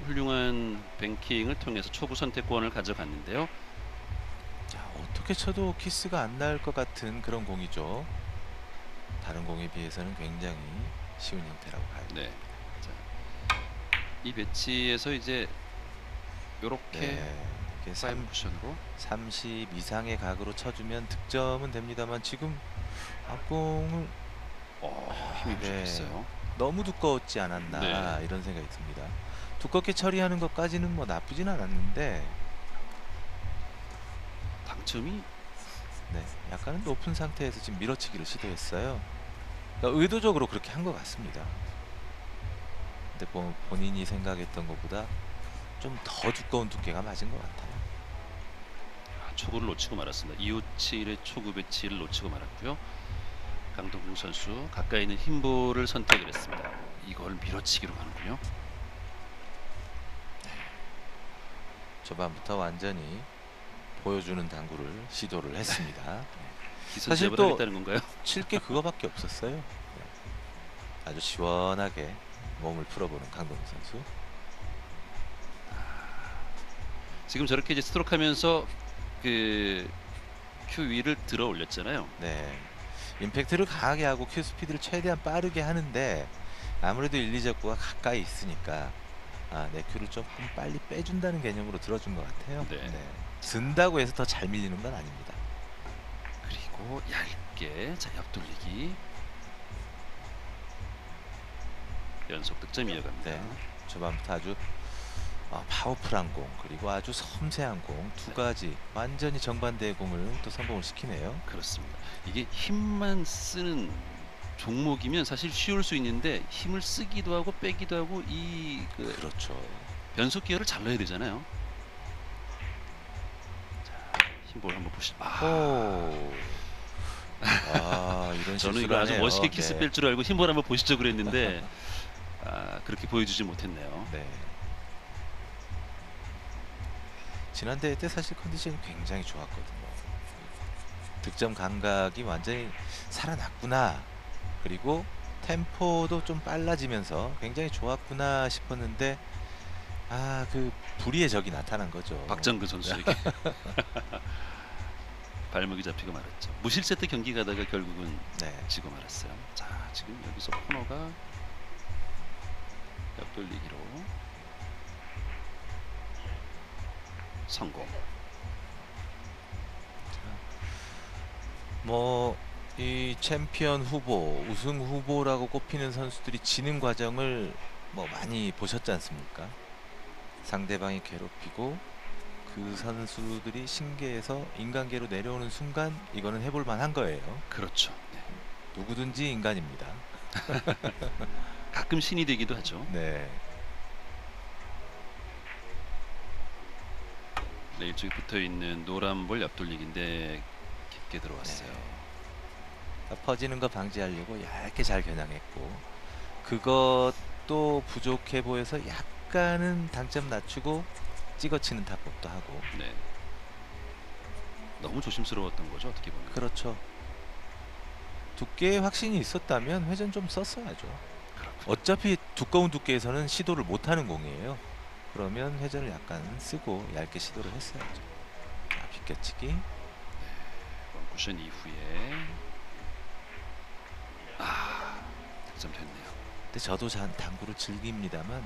훌륭한 뱅킹을 통해서 초구 선택권을 가져갔는데요. 자, 어떻게 쳐도 키스가 안 날 것 같은 그런 공이죠. 다른 공에 비해서는 굉장히 쉬운 형태라고 봐야 네. 됩니다. 자, 이 배치에서 이제 요렇게 네, 이게 5 쿠션으로 30 이상의 각으로 쳐주면 득점은 됩니다만 지금 앞공을 힘이 네, 부족했어요. 너무 두꺼웠지 않았나 네. 이런 생각이 듭니다. 두껍게 처리하는 것까지는 뭐 나쁘진 않았는데 당점이 네, 약간은 높은 상태에서 지금 밀어치기를 시도했어요. 그러니까 의도적으로 그렇게 한 것 같습니다. 근데 본인이 생각했던 것보다 좀 더 두꺼운 두께가 맞은 것 같아요. 초구를 놓치고 말았습니다. 257의 초구 배치를 놓치고 말았고요. 강동궁 선수 가까이 있는 흰볼을 선택을 했습니다. 이걸 밀어치기로 가는군요. 초반부터 완전히 보여주는 당구를 시도를 했습니다. 기선 사실 제압을 또 하겠다는 건가요? 칠 게 그거밖에 없었어요. 네. 아주 시원하게 몸을 풀어보는 강동훈 선수. 지금 저렇게 이제 스트로크하면서 그 큐 위를 들어 올렸잖아요. 네, 임팩트를 강하게 하고 큐 스피드를 최대한 빠르게 하는데 아무래도 1, 2적구가 가까이 있으니까 내 큐를 조금 빨리 빼준다는 개념으로 들어준 것 같아요. 네. 네. 든다고 해서 더 잘 밀리는 건 아닙니다. 그리고 얇게 자 옆돌리기 연속 득점 이어갑니다. 네, 초반부터 아주 파워풀한 공 그리고 아주 섬세한 공 두 가지 완전히 정반대의 공을 또 성공을 시키네요. 그렇습니다. 이게 힘만 쓰는 종목이면 사실 쉬울 수 있는데 힘을 쓰기도 하고 빼기도 하고 그렇죠. 변속 기어를 잘 넣어야 되잖아요. 자, 힘볼 한번 보시죠. 이런 저는 실수를 이거 아주 하네요. 멋있게 키스 네. 뺄 줄 알고 힘볼 한번 보시죠 그랬는데 그렇게 보여주지 못했네요. 네. 지난 대회 때 사실 컨디션이 굉장히 좋았거든요. 득점 감각이 완전히 살아났구나. 그리고 템포도 좀 빨라지면서 굉장히 좋았구나 싶었는데 그 불의의 적이 나타난 거죠. 박정근 선수에게 발목이 잡히고 말았죠. 무실세트 경기 가다가 결국은 네. 지고 말았어요. 자, 지금 여기서 코너가 옆돌리기로 성공. 뭐 이 챔피언 후보, 우승 후보라고 꼽히는 선수들이 지는 과정을 뭐 많이 보셨지 않습니까? 상대방이 괴롭히고 그 선수들이 신계에서 인간계로 내려오는 순간 이거는 해볼 만한 거예요. 그렇죠. 네. 누구든지 인간입니다. 가끔 신이 되기도 하죠. 네. 네, 이쪽에 붙어 있는 노란 볼 옆돌리기인데 깊게 들어왔어요. 네. 퍼지는 거 방지하려고 얇게 잘 겨냥했고 그것도 부족해 보여서 약간은 당점 낮추고 찍어치는 타법도 하고. 네. 너무 조심스러웠던 거죠 어떻게 보면. 그렇죠. 두께에 확신이 있었다면 회전 좀 썼어야죠. 그렇군요. 어차피 두꺼운 두께에서는 시도를 못하는 공이에요. 그러면 회전을 약간 쓰고 얇게 시도를 했어야죠. 자, 비껴치기. 원쿠션 이후에 득점 됐네요. 근데 저도 당구를 즐깁니다만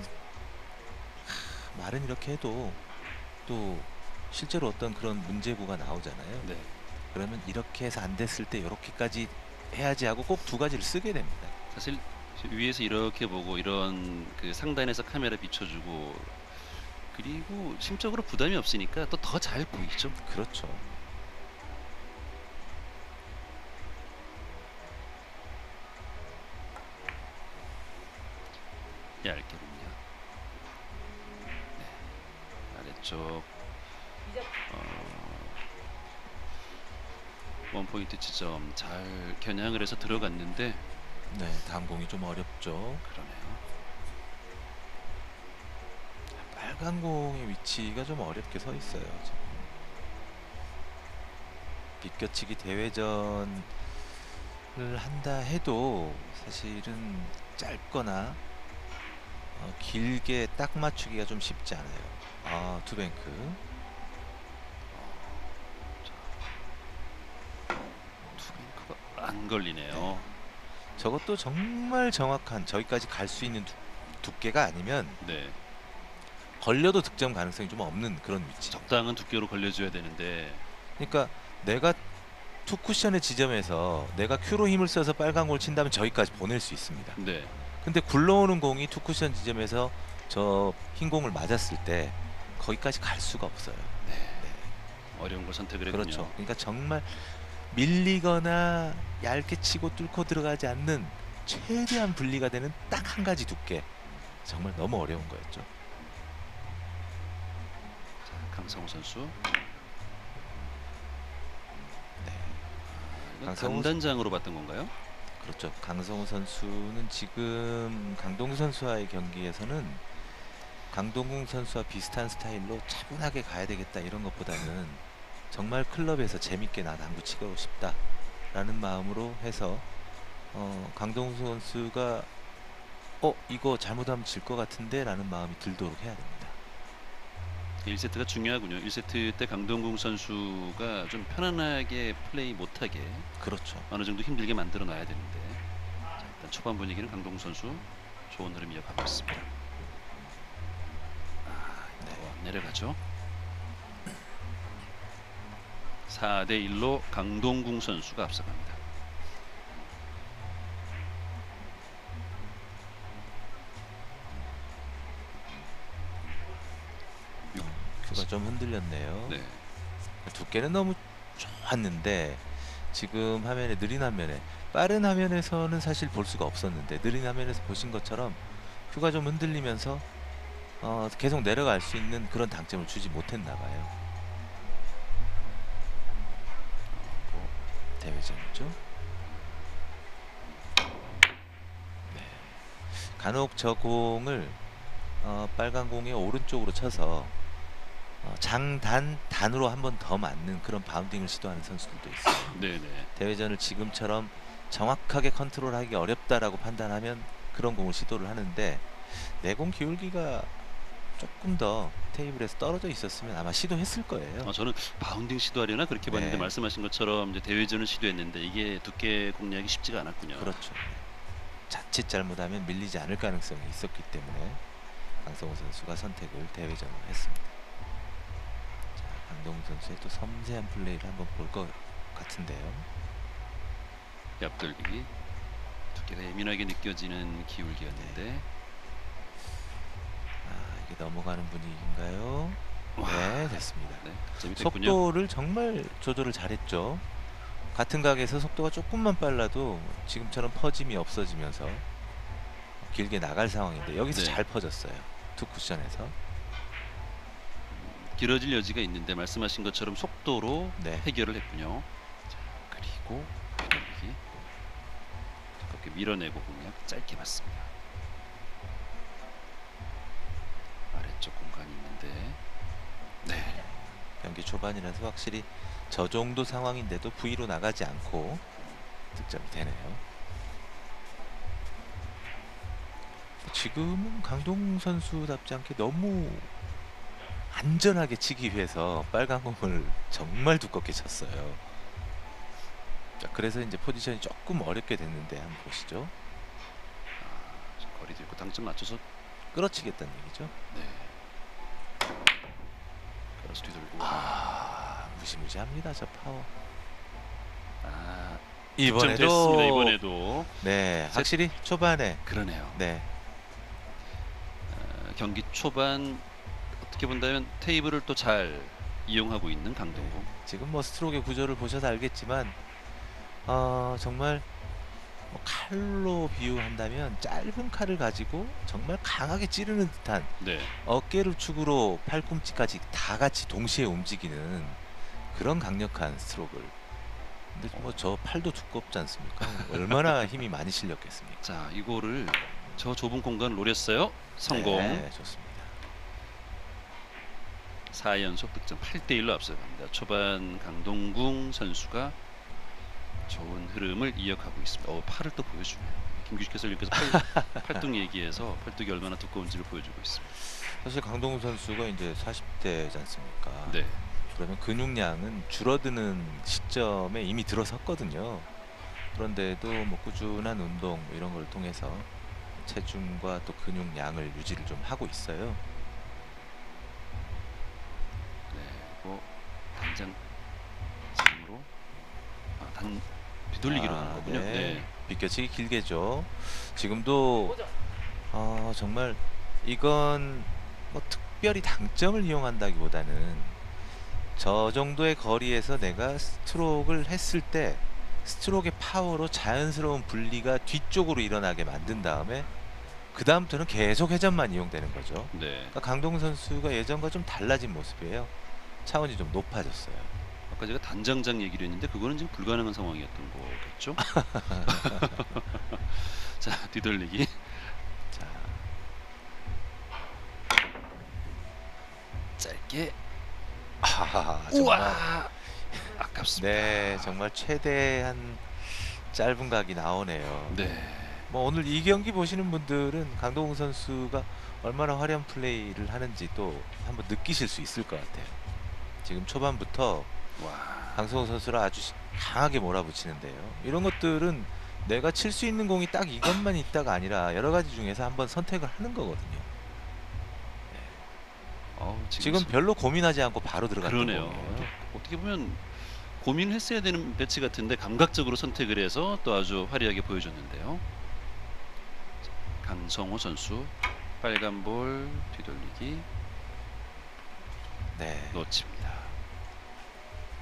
말은 이렇게 해도 또 실제로 어떤 그런 문제구가 나오잖아요. 네. 그러면 이렇게 해서 안 됐을 때 이렇게까지 해야지 하고 꼭 두 가지를 쓰게 됩니다. 사실 위에서 이렇게 보고 이런 그 상단에서 카메라 비춰주고 그리고 심적으로 부담이 없으니까 또 더 잘 보이죠. 그렇죠. 얇게군요. 네. 아래쪽 원포인트 지점 잘 겨냥을 해서 들어갔는데 네, 다음 공이 좀 어렵죠. 그러네요. 빨간 공의 위치가 좀 어렵게 서 있어요. 지금. 비껴치기 대회전을 한다 해도 사실은 짧거나 길게 딱 맞추기가 좀 쉽지 않아요. 투뱅크. 투뱅크가 안 걸리네요. 저것도 정말 정확한 저기까지 갈 수 있는 두께가 아니면 네. 걸려도 득점 가능성이 좀 없는 그런 위치. 적당한 두께로 걸려줘야 되는데. 그러니까 내가 투 쿠션의 지점에서 내가 큐로 힘을 써서 빨간 공 친다면 저기까지 보낼 수 있습니다. 네. 근데 굴러오는 공이 투 쿠션 지점에서 저 흰 공을 맞았을 때 거기까지 갈 수가 없어요. 어려운 걸 선택을 했군요. 그렇죠. 그러니까 정말 밀리거나 얇게 치고 뚫고 들어가지 않는 최대한 분리가 되는 딱 한 가지 두께. 정말 너무 어려운 거였죠. 자, 강성호 선수. 이건 강성호 단단장으로 봤던 건가요? 그렇죠. 강성우 선수는 지금 강동구 선수와의 경기에서는 강동궁 선수와 비슷한 스타일로 차분하게 가야 되겠다 이런 것보다는 정말 클럽에서 재밌게 나 당구 치고 싶다라는 마음으로 해서 강동궁 선수가 이거 잘못하면 질 것 같은데 라는 마음이 들도록 해야 됩니다. 1세트가 중요하군요. 1세트 때 강동궁 선수가 좀 편안하게 플레이 못하게 그렇죠. 어느 정도 힘들게 만들어 놔야 되는데, 자, 일단 초반 분위기는 강동궁 선수 좋은 흐름 이어가고 있습니다. 내려가죠. 4대 1로 강동궁 선수가 앞서갑니다. 큐가 좀 흔들렸네요. 네. 두께는 너무 좋았는데 지금 화면에 느린 화면에 빠른 화면에서는 사실 볼 수가 없었는데 느린 화면에서 보신 것처럼 큐가 좀 흔들리면서 계속 내려갈 수 있는 그런 당점을 주지 못했나 봐요. 대회전이죠. 네. 간혹 저 공을 빨간 공의 오른쪽으로 쳐서 단으로 한 번 더 맞는 그런 바운딩을 시도하는 선수들도 있어요. 네네. 대회전을 지금처럼 정확하게 컨트롤하기 어렵다라고 판단하면 그런 공을 시도를 하는데 내공 기울기가 조금 더 테이블에서 떨어져 있었으면 아마 시도했을 거예요. 저는 바운딩 시도하려나 그렇게 봤는데 네. 말씀하신 것처럼 이제 대회전을 시도했는데 이게 두께 공략이 쉽지가 않았군요. 그렇죠. 자칫 잘못하면 밀리지 않을 가능성이 있었기 때문에 강성호 선수가 선택을 대회전을 했습니다. 자, 강동훈 선수의 또 섬세한 플레이를 한번 볼 것 같은데요. 옆돌기 두께가 예민하게 느껴지는 기울기였는데 이게 넘어가는 분위기인가요? 와. 네, 됐습니다. 네, 재밌군요. 속도를 정말 조절을 잘했죠. 같은 각에서 속도가 조금만 빨라도 지금처럼 퍼짐이 없어지면서 길게 나갈 상황인데 여기서 네. 잘 퍼졌어요. 투 쿠션에서. 길어질 여지가 있는데 말씀하신 것처럼 속도로 네. 해결을 했군요. 자, 그리고 뒤돌리기 두껍게 밀어내고 공략 짧게 맞습니다. 아래쪽 공간이 있는데 네. 경기 초반이라서 확실히 저 정도 상황인데도 V로 나가지 않고 득점이 되네요. 지금은 강동 선수답지 않게 너무 안전하게 치기 위해서 빨간 공을 정말 두껍게 쳤어요. 자, 그래서 이제 포지션이 조금 어렵게 됐는데 한번 보시죠. 거리도 있고 당점 맞춰서 끌어치겠다는 얘기죠. 네. 걸어서 뒤돌고 무시무시합니다 저 파워. 이번에도 이번에도 이번에도 네, 확실히 초반에 그러네요. 네, 경기 초반 어떻게 본다면 테이블을 또 잘 이용하고 있는 강동구. 지금 뭐 스트로크의 구조를 보셔서 알겠지만 정말 뭐 칼로 비유한다면 짧은 칼을 가지고 정말 강하게 찌르는 듯한 네. 어깨를 축으로 팔꿈치까지 다 같이 동시에 움직이는 그런 강력한 스트로크를. 근데 뭐 저 팔도 두껍지 않습니까? 얼마나 힘이 많이 실렸겠습니까? 자, 이거를 저 좁은 공간을 노렸어요. 성공. 네, 좋습니다. 4연속 득점 8대 1로 앞서갑니다. 초반 강동궁 선수가 좋은 흐름을 이어가고 있습니다. 팔을 또 보여주네요. 김규식 해설위원께서 팔뚝 얘기해서 팔뚝이 얼마나 두꺼운지를 보여주고 있습니다. 사실 강동훈 선수가 이제 40대지 않습니까? 네, 그러면 근육량은 줄어드는 시점에 이미 들어섰거든요. 그런데도 뭐 꾸준한 운동 뭐 이런 걸 통해서 체중과 또 근육량을 유지를 좀 하고 있어요. 네, 그리고 단장 지금으로 단 뒤돌리기로 하는 거군요. 네. 비껴치기 길게죠. 지금도 정말 이건 뭐 특별히 당점을 이용한다기보다는 저 정도의 거리에서 내가 스트로크를 했을 때 스트로크의 파워로 자연스러운 분리가 뒤쪽으로 일어나게 만든 다음에 그 다음부터는 계속 회전만 이용되는 거죠. 네. 그러니까 강동훈 선수가 예전과 좀 달라진 모습이에요. 차원이 좀 높아졌어요. 아까 제가 단장장 얘기를 했는데 그거는 지금 불가능한 상황이었던 거겠죠? 자, 뒤돌리기. 자, 짧게. 정말 우와! 아깝습니다. 네, 정말 최대한 짧은 각이 나오네요. 네. 뭐 오늘 이 경기 보시는 분들은 강동훈 선수가 얼마나 화려한 플레이를 하는지 또 한번 느끼실 수 있을 것 같아요. 지금 초반부터 와. 강동훈 선수를 아주 강하게 몰아붙이는데요. 이런 것들은 내가 칠 수 있는 공이 딱 이것만 있다가 아니라 여러 가지 중에서 한번 선택을 하는 거거든요. 지금 별로 고민하지 않고 바로 들어갔던 그러네요. 공이에요. 어떻게 보면 고민을 했어야 되는 배치 같은데 감각적으로 선택을 해서 또 아주 화려하게 보여줬는데요. 강성호 선수 빨간 볼 뒤돌리기 네, 놓칩니다.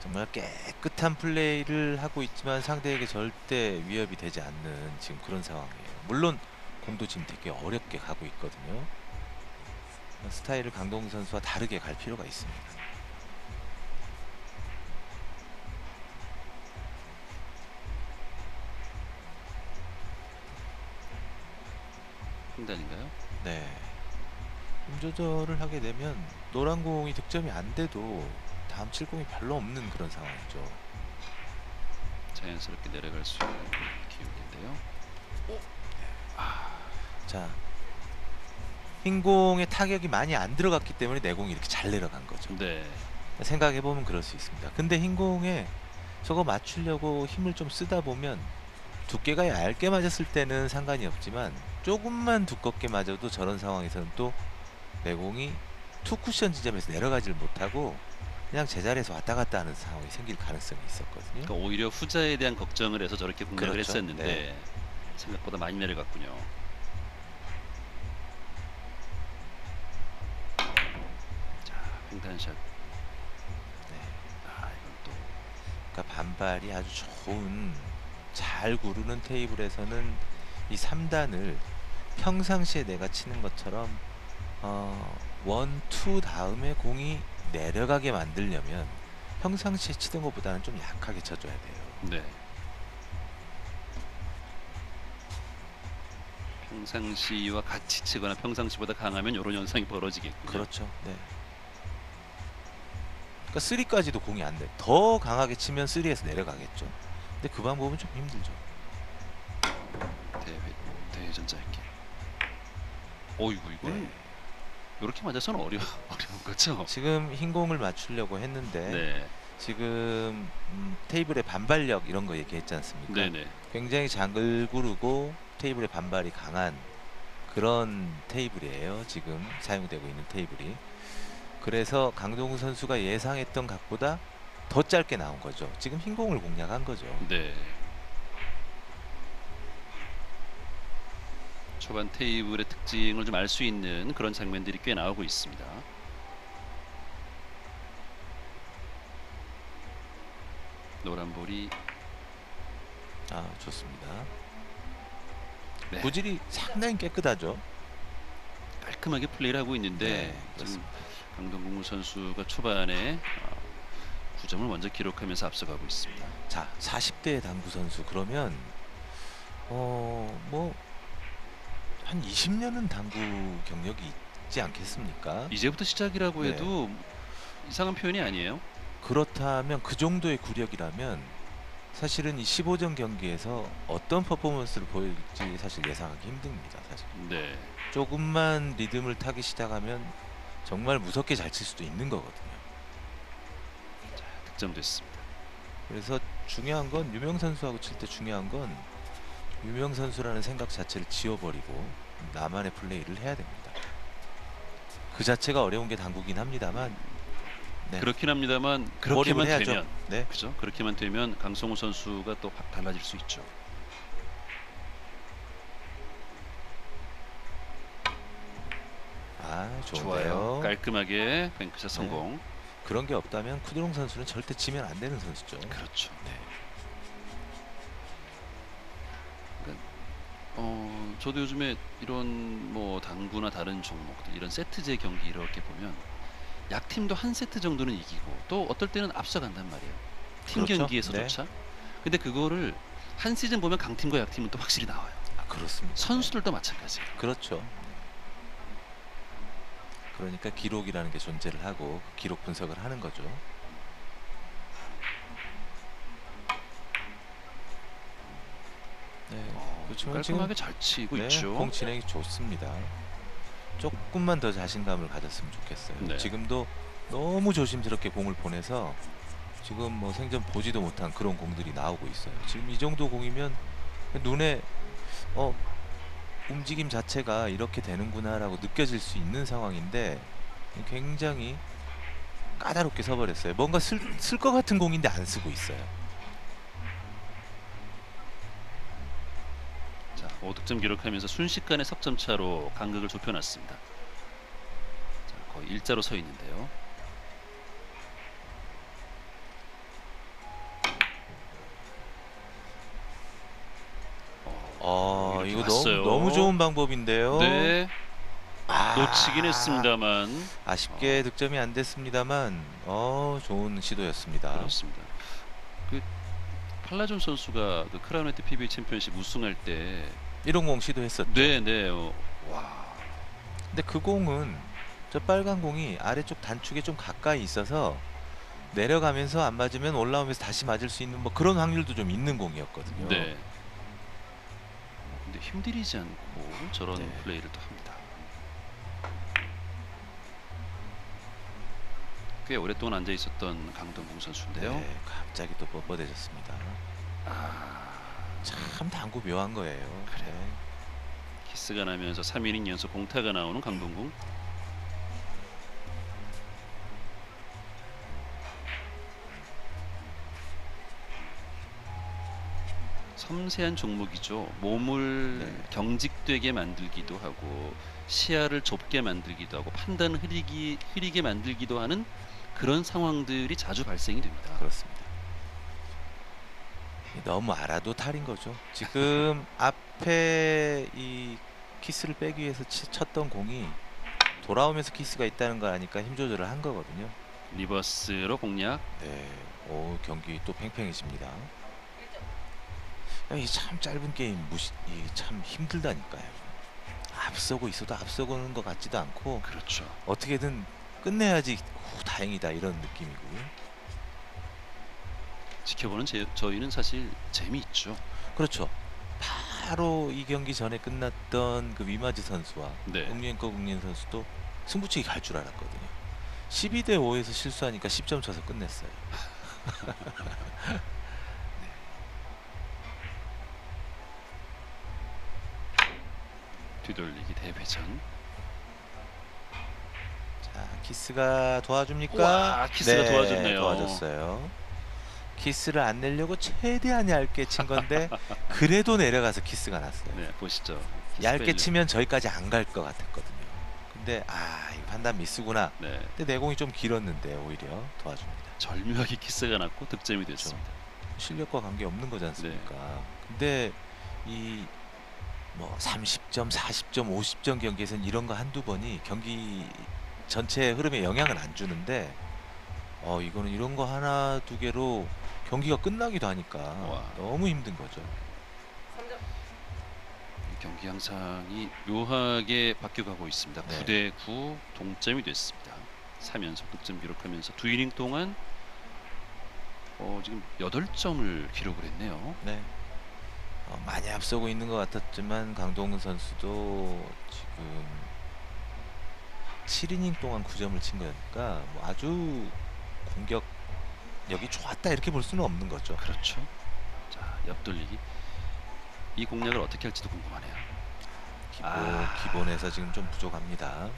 정말 깨끗한 플레이를 하고 있지만 상대에게 절대 위협이 되지 않는 지금 그런 상황이에요. 물론 공도 지금 되게 어렵게 가고 있거든요. 스타일을 강동훈 선수와 다르게 갈 필요가 있습니다. 횡단인가요? 네, 힘 조절을 하게 되면 노란 공이 득점이 안 돼도 다음 칠 공이 별로 없는 그런 상황이죠. 자연스럽게 내려갈 수 있는 기울기인데요. 자, 흰 공에 타격이 많이 안 들어갔기 때문에 내 공이 이렇게 잘 내려간 거죠. 네. 생각해보면 그럴 수 있습니다. 근데 흰 공에 저거 맞추려고 힘을 좀 쓰다 보면 두께가 얇게 맞았을 때는 상관이 없지만 조금만 두껍게 맞아도 저런 상황에서는 또 내 공이 투 쿠션 지점에서 내려가지를 못하고 그냥 제자리에서 왔다 갔다 하는 상황이 생길 가능성이 있었거든요. 그러니까 오히려 후자에 대한 걱정을 해서 저렇게 공략을 그렇죠. 했었는데 네. 생각보다 많이 내려갔군요. 자, 횡단샷. 네. 이건 또 그러니까 반발이 아주 좋은 잘 구르는 테이블에서는 이 3단을 평상시에 내가 치는 것처럼 1, 2 다음에 공이 내려가게 만들려면 평상시에 치던 것보다는 좀 약하게 쳐줘야 돼요. 네. 평상시와 같이 치거나 평상시보다 강하면 이런 현상이 벌어지겠군요. 그렇죠. 네. 그러니까 3까지도 공이 안 돼. 더 강하게 치면 3에서 내려가겠죠. 근데 그 방법은 좀 힘들죠. 대회전 짧게. 어이구 이거는 네. 이렇게 맞아서는 어려운 거죠. 지금 흰 공을 맞추려고 했는데 네, 지금 테이블의 반발력 이런 거 얘기했지 않습니까? 네네. 굉장히 장을 구르고 테이블의 반발이 강한 그런 테이블이에요. 지금 사용되고 있는 테이블이. 그래서 강동훈 선수가 예상했던 각보다 더 짧게 나온 거죠. 지금 흰 공을 공략한 거죠. 네. 초반 테이블의 특징을 좀 알 수 있는 그런 장면들이 꽤 나오고 있습니다. 노란 볼이 좋습니다. 네, 구질이 상당히 깨끗하죠. 깔끔하게 플레이를 하고 있는데 네, 지금 그렇습니다. 강동궁 선수가 초반에 9점을 먼저 기록하면서 앞서가고 있습니다. 자, 40대 당구 선수 그러면 뭐 한 20년은 당구 경력이 있지 않겠습니까? 이제부터 시작이라고 네. 해도 이상한 표현이 아니에요. 그렇다면 그 정도의 구력이라면 사실은 이 15점 경기에서 어떤 퍼포먼스를 보일지 사실 예상하기 힘듭니다. 사실 네. 조금만 리듬을 타기 시작하면 정말 무섭게 잘 칠 수도 있는 거거든요. 득점됐습니다. 그래서 중요한 건 유명 선수하고 칠 때 중요한 건 유명 선수라는 생각 자체를 지워버리고 나만의 플레이를 해야 됩니다. 그 자체가 어려운 게 당구긴 합니다만 네. 그렇긴 합니다만 몰입을 그렇게만 해야죠. 되면 네. 그죠? 그렇게만 되면 강성우 선수가 또 확 달라질 수 있죠. 아 좋아요. 좋은데요. 깔끔하게 뱅크샷 성공. 그런 게 없다면 쿠드롱 선수는 절대 지면 안 되는 선수죠. 그렇죠. 네. 저도 요즘에 이런 뭐 당구나 다른 종목들 이런 세트제 경기 이렇게 보면 약팀도 한 세트 정도는 이기고 또 어떨 때는 앞서간단 말이에요. 팀 그렇죠. 경기에서조차. 근데 그거를 한 시즌 보면 강팀과 약팀은 또 확실히 나와요. 아, 그렇습니다. 선수들도 마찬가지예요. 그렇죠. 그러니까 기록이라는 게 존재를 하고 그 기록 분석을 하는 거죠. 네, 그렇지만 깔끔하게 잘 치고 네, 있죠. 공 진행이 좋습니다. 조금만 더 자신감을 가졌으면 좋겠어요. 네. 지금도 너무 조심스럽게 공을 보내서 지금 뭐 생전 보지도 못한 그런 공들이 나오고 있어요. 지금 이 정도 공이면 눈에 움직임 자체가 이렇게 되는구나라고 느껴질 수 있는 상황인데 굉장히 까다롭게 서버렸어요. 뭔가 쓸 것 같은 공인데 안 쓰고 있어요. 자, 5득점 기록하면서 순식간에 석점 차로 간극을 좁혀놨습니다. 자, 거의 일자로 서 있는데요. 이거 왔어요. 너무 좋은 방법인데요. 네. 놓치긴 했습니다만 아쉽게 득점이 안 됐습니다만 좋은 시도였습니다. 그렇습니다. 그 팔라존 선수가 그 크라우네트 PBA 챔피언십 우승할 때 이런 공 시도했었죠. 네. 와. 근데 그 공은 저 빨간 공이 아래쪽 단축에 좀 가까이 있어서 내려가면서 안 맞으면 올라오면서 다시 맞을 수 있는 뭐 그런 확률도 좀 있는 공이었거든요. 네. 근데 힘들이지 않고 저런 네. 플레이를 또 합니다. 꽤 오랫동안 앉아 있었던 강동궁 선수인데요. 네, 갑자기 또 뻣뻣해졌습니다. 참 당구 묘한 거예요. 그래요. 네. 키스가 나면서 3이닝 연속 공타가 나오는 강동궁. 섬세한 종목이죠. 몸을 네. 경직되게 만들기도 하고 시야를 좁게 만들기도 하고 판단을 흐리게 만들기도 하는 그런 상황들이 자주 발생이 됩니다. 그렇습니다. 너무 알아도 탈인 거죠. 지금 앞에 이 키스를 빼기 위해서 쳤던 공이 돌아오면서 키스가 있다는 걸 아니까 힘 조절을 한 거거든요. 리버스로 공략. 네, 경기 또 팽팽해집니다. 이 참 짧은 게임 참 힘들다니까요. 앞서고 있어도 앞서고는 것 같지도 않고 그렇죠. 어떻게든 끝내야지 다행이다 이런 느낌이고. 지켜보는 저희는 사실 재미있죠. 그렇죠. 바로 이 경기 전에 끝났던 그 위마즈 선수와 네. 응리엔커 국민 선수도 승부치기 갈 줄 알았거든요. 12대 5에서 실수하니까 10점 쳐서 끝냈어요. 뒤돌리기 대회전. 자, 키스가 도와줍니까? 와, 키스가 네, 도와줬네요. 도와줬어요. 키스를 안 내려고 최대한 얇게 친 건데 그래도 내려가서 키스가 났어요. 네, 보시죠. 얇게 스펠링. 치면 저기까지 안 갈 것 같았거든요. 근데 이거 판단 미스구나. 네, 근데 내공이 좀 길었는데 오히려 도와줍니다. 절묘하게 키스가 났고 득점이 됐습니다. 실력과 관계 없는 거지 않습니까? 네. 근데 이 뭐 30점, 40점, 50점 경기에서는 이런 거 한두 번이 경기 전체 흐름에 영향을 안 주는데 이거는 이런 거 하나 두 개로 경기가 끝나기도 하니까 너무 힘든 거죠. 이 경기 양상이 묘하게 바뀌어가고 있습니다. 네. 9대 9 동점이 됐습니다. 3연속 득점 기록하면서 2이닝 동안 지금 8점을 기록을 했네요. 네. 많이 앞서고 있는 것 같았지만 강동훈 선수도 지금 7이닝 동안 9점을 친 거니까 뭐 아주 공격력이 좋았다 이렇게 볼 수는 없는 거죠. 그렇죠. 자, 옆돌리기. 이 공략을 어떻게 할지도 궁금하네요. 기본에서 지금 좀 부족합니다.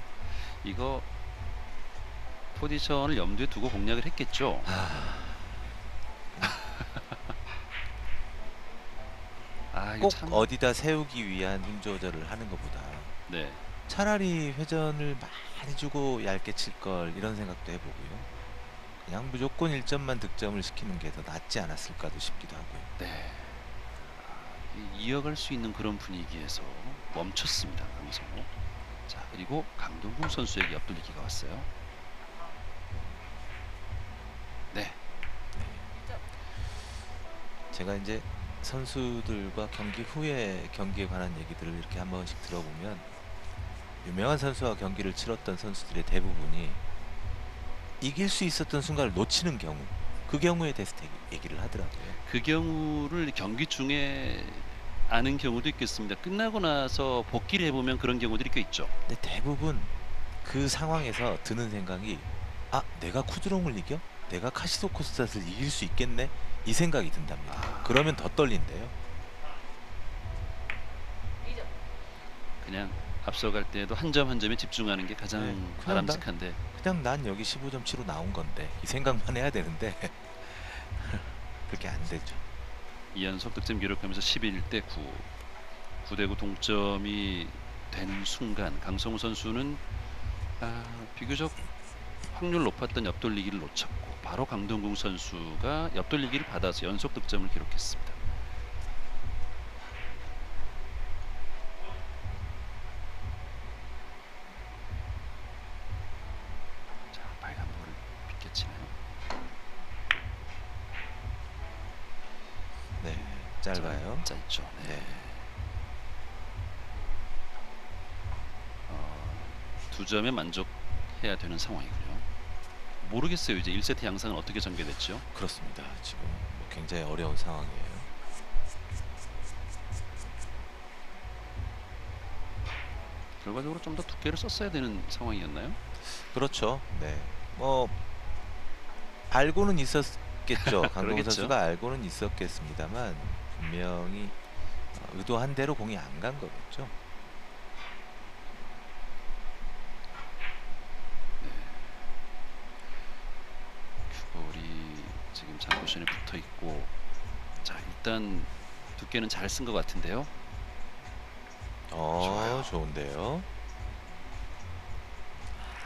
이거 포지션을 염두에 두고 공략을 했겠죠. 이거 꼭 참. 어디다 세우기 위한 힘 조절을 하는 것보다 네. 차라리 회전을 많이 주고 얇게 칠 걸 이런 생각도 해보고요. 그냥 무조건 1점만 득점을 시키는 게 더 낫지 않았을까도 싶기도 하고요. 네. 이어갈 수 있는 그런 분위기에서 멈췄습니다. 강성호. 자, 그리고 강동궁 선수에게 옆돌리기가 왔어요. 네. 제가 이제 선수들과 경기 후에 경기에 관한 얘기들을 이렇게 한 번씩 들어보면 유명한 선수와 경기를 치렀던 선수들의 대부분이 이길 수 있었던 순간을 놓치는 경우, 그 경우에 대해서 얘기를 하더라고요. 그 경우를 경기 중에 아는 경우도 있겠습니다. 끝나고 나서 복귀를 해보면 그런 경우들이 꽤 있죠. 근데 대부분 그 상황에서 드는 생각이 내가 쿠드롱을 이겨? 내가 카시도 코스tat을 이길 수 있겠네? 이 생각이 든답니다. 그러면 더 떨린대요. 그냥 앞서갈 때에도 한 점 한 점에 집중하는 게 가장 그냥 바람직한데 그냥 난 여기 15점치로 나온 건데 이 생각만 해야 되는데 그렇게 안 되죠. 2연속 득점 기록하면서 11대 9. 9대 9 동점이 된 순간 강성우 선수는 비교적 확률 높았던 옆돌리기를 놓쳤고 바로 강동궁 선수가 옆돌리기를 받아서 연속 득점을 기록했습니다. 자, 빨간 볼을 비껴치네요. 네, 짧아요. 짧죠. 네. 네. 2점에 만족해야 되는 상황이군요. 모르겠어요. 이제 1세트 양상은 어떻게 전개됐죠? 그렇습니다. 지금 뭐 굉장히 어려운 상황이에요. 결과적으로 좀 더 두께를 썼어야 되는 상황이었나요? 그렇죠. 네. 뭐 알고는 있었겠죠. 강동원 그러겠죠. 선수가 알고는 있었겠습니다만 분명히 의도한 대로 공이 안 간 거겠죠. 큐볼이 지금 장쿠션에 붙어 있고, 자, 일단 두께는 잘 쓴 것 같은데요. 좋아요. 좋은데요.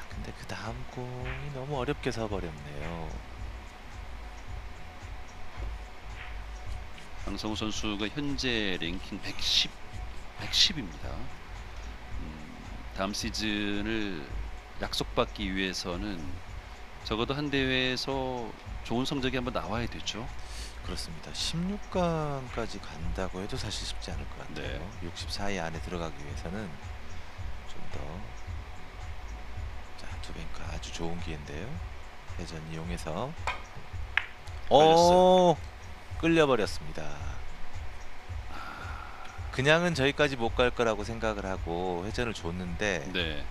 근데 그 다음 공이 너무 어렵게 서버렸네요. 강성우 선수가 현재 랭킹 110입니다. 다음 시즌을 약속받기 위해서는 적어도 한 대회에서 좋은 성적이 한번 나와야 되죠. 그렇습니다. 16강까지 간다고 해도 사실 쉽지 않을 것 같아요. 네. 64위 안에 들어가기 위해서는 좀 더. 자, 투뱅크 아주 좋은 기회인데요. 회전 이용해서 걸렸어요. 끌려버렸습니다. 그냥은 저기까지 못 갈 거라고 생각을 하고 회전을 줬는데 네.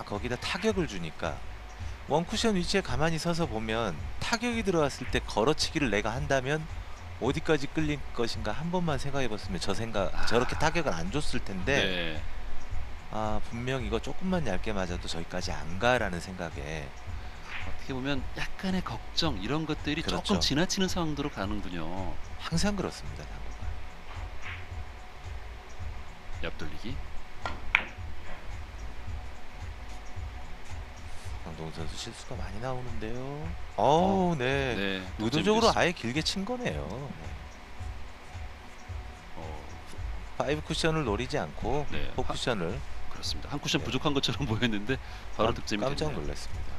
거기다 타격을 주니까 원쿠션 위치에 가만히 서서 보면 타격이 들어왔을 때 걸어치기를 내가 한다면 어디까지 끌릴 것인가 한 번만 생각해 봤으면 저렇게 타격을 안 줬을 텐데 네. 분명 이거 조금만 얇게 맞아도 저기까지 안 가라는 생각에 어떻게 보면 약간의 걱정 이런 것들이 그렇죠. 조금 지나치는 상황으로 가는군요. 항상 그렇습니다. 당구가. 옆돌리기. 강동훈 선수 실수가 많이 나오는데요. 네. 네. 의도적으로 득점이 아예 길게 친 거네요. 파이브 쿠션을 노리지 않고 네. 포 쿠션을. 그렇습니다. 한 쿠션 네. 부족한 것처럼 보였는데 바로 득점이 깜짝 됐네요. 놀랐습니다.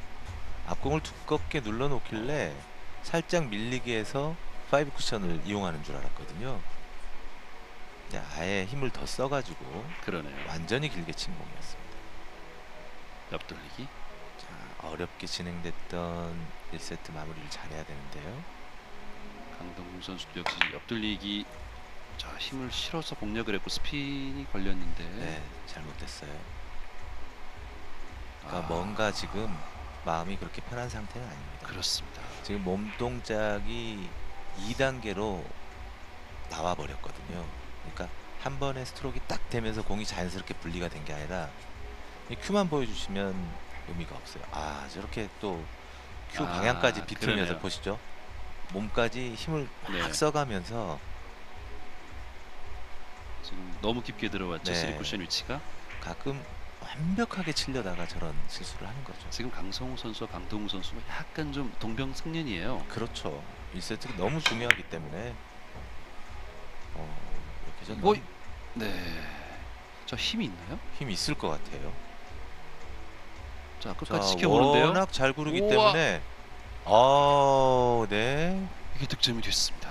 앞공을 두껍게 눌러 놓길래 살짝 밀리게 해서 파이브 쿠션을 이용하는 줄 알았거든요. 네, 아예 힘을 더 써가지고 그러네요. 완전히 길게 친 공이었습니다. 옆돌리기. 자, 어렵게 진행됐던 1세트 마무리를 잘해야 되는데요. 강동궁 선수도 역시 옆돌리기 자 힘을 실어서 공략을 했고 스핀이 걸렸는데 네, 잘못됐어요. 그러니까 아, 뭔가 지금 마음이 그렇게 편한 상태는 아닙니다. 그렇습니다. 지금 몸 동작이 2단계로 나와 버렸거든요. 그러니까 한 번에 스트로크가 딱 되면서 공이 자연스럽게 분리가 된 게 아니라 이 큐만 보여주시면 의미가 없어요. 아, 저렇게 또 큐 방향까지 비틀면서 그러네요. 보시죠. 몸까지 힘을 막 네. 써가면서 지금 너무 깊게 들어왔죠. 네. 3 쿠션 위치가. 가끔 완벽하게 치려다가 저런 실수를 하는 거죠. 지금 강성호 선수와 강동훈 선수가 약간 좀 동병상련이에요. 그렇죠. 1세트가 너무 중요하기 때문에 이렇게 좀 뭐, 네. 저 힘이 있나요? 힘이 있을 것 같아요. 자, 자, 끝까지 지켜보는데요. 워낙 잘 구르기 우와. 때문에 네. 이게 득점이 됐습니다.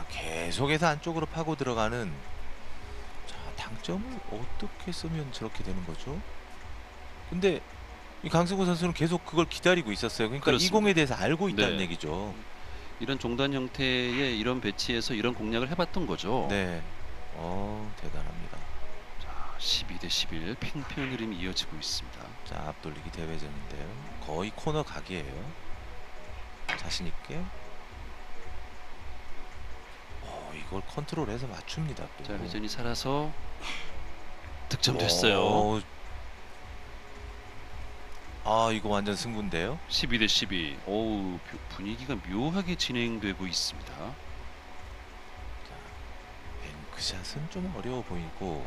계속해서 안쪽으로 파고 들어가는. 자, 당점을 어떻게 쓰면 저렇게 되는 거죠? 근데 이 강승구 선수는 계속 그걸 기다리고 있었어요. 그러니까 이 그렇습니다. 공에 대해서 알고 있다는 네. 얘기죠. 이런 종단 형태의 이런 배치에서 이런 공략을 해봤던 거죠. 네. 대단합니다. 자, 12대 11 팽팽한 흐름이 이어지고 있습니다. 자, 앞돌리기 대회전인데요. 거의 코너 각이에요. 자신 있게. 이걸 컨트롤해서 맞춥니다. 또. 자, 회전이 살아서 득점됐어요. 이거 완전 승부인데요. 12대 12. 어우, 분위기가 묘하게 진행되고 있습니다. 뱅크샷은 좀 어려워 보이고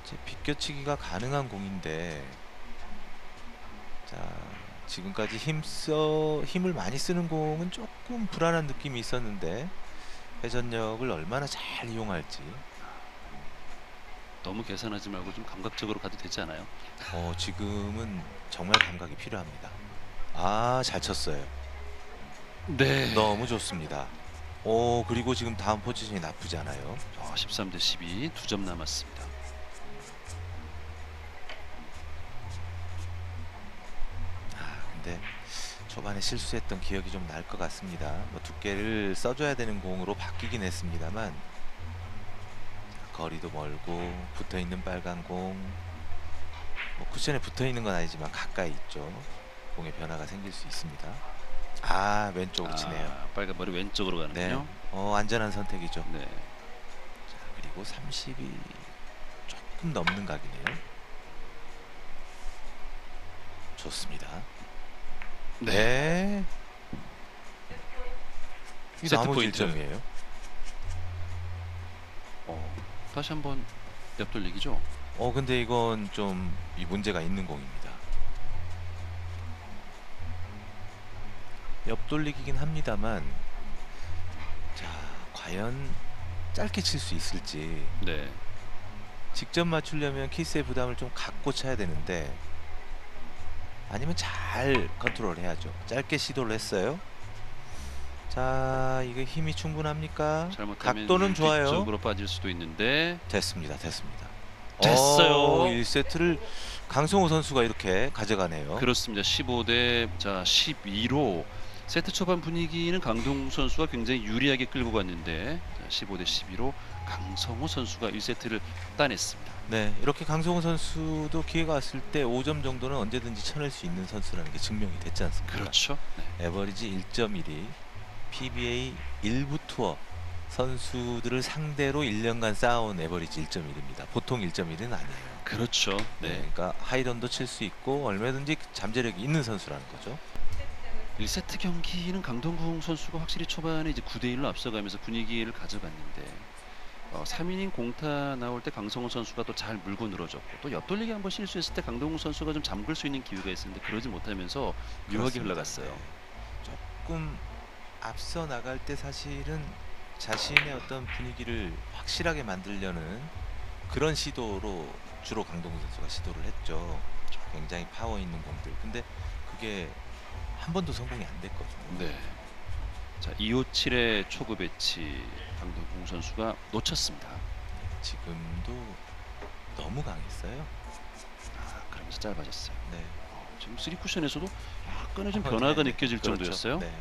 이제 비껴치기가 가능한 공인데, 자, 지금까지 힘을 많이 쓰는 공은 조금 불안한 느낌이 있었는데 회전력을 얼마나 잘 이용할지. 너무 계산하지 말고 좀 감각적으로 가도 되지 않아요? 지금은 정말 감각이 필요합니다. 잘 쳤어요. 네. 너무 좋습니다. 그리고 지금 다음 포지션이 나쁘지 않아요. 13대 12 2점 남았습니다. 근데 초반에 실수했던 기억이 좀 날 것 같습니다. 뭐 두께를 써줘야 되는 공으로 바뀌긴 했습니다만, 자, 거리도 멀고 붙어있는 빨간 공, 뭐 쿠션에 붙어있는 건 아니지만 가까이 있죠. 공의 변화가 생길 수 있습니다. 왼쪽으로 치네요. 빨간 머리 왼쪽으로 네. 가는군요. 안전한 선택이죠. 네. 자, 그리고 30이 조금 넘는 각이네요. 좋습니다. 네. 이 세트 나머지 포인트. 1점이에요. 다시 한번 옆돌리기죠. 근데 이건 좀 이 문제가 있는 공입니다. 옆돌리기긴 합니다만, 자, 과연 짧게 칠 수 있을지. 네. 직접 맞추려면 키스의 부담을 좀 갖고 쳐야 되는데, 아니면 잘 컨트롤 해야죠. 짧게 시도를 했어요. 자, 이게 힘이 충분합니까? 잘못하면 각도는 좋아요. 뒤쪽으로 빠질 수도 있는데 됐습니다. 됐어요. 1세트를 강성호 선수가 이렇게 가져가네요. 그렇습니다. 15대 12로 세트 초반 분위기는 강동훈 선수가 굉장히 유리하게 끌고 갔는데 15대 12로 강성호 선수가 1세트를 따냈습니다. 네, 이렇게 강성호 선수도 기회가 왔을 때 5점 정도는 언제든지 쳐낼 수 있는 선수라는 게 증명이 됐지 않습니까? 그렇죠. 네. 에버리지 1.1이 PBA 일부 투어 선수들을 상대로 1년간 쌓아온 에버리지 1.1입니다. 보통 1.1은 아니에요. 그렇죠. 네, 네. 그러니까 하이런도 칠 수 있고 얼마든지 잠재력이 있는 선수라는 거죠. 1세트 경기는 강동궁 선수가 확실히 초반에 이제 9대 1로 앞서가면서 분위기를 가져갔는데 3이닝 공타 나올 때 강성호 선수가 또 잘 물고 늘어졌고 또 옆돌리기 한번 실수했을 때 강동궁 선수가 좀 잠글 수 있는 기회가 있었는데 그러지 못하면서 묘하게 그렇습니다. 흘러갔어요. 네. 조금 앞서 나갈 때 사실은 자신의 어떤 분위기를 확실하게 만들려는 그런 시도로 주로 강동훈 선수가 시도를 했죠. 굉장히 파워 있는 공들. 근데 그게 한 번도 성공이 안 됐거든요. 네. 자, 257의 초구 배치 강동궁 선수가 놓쳤습니다. 지금도 너무 강했어요. 그러면서 짧아졌어요. 네. 지금 3 쿠션에서도 약간의 좀 어, 변화가 네, 네. 느껴질 그렇죠. 정도였어요. 네.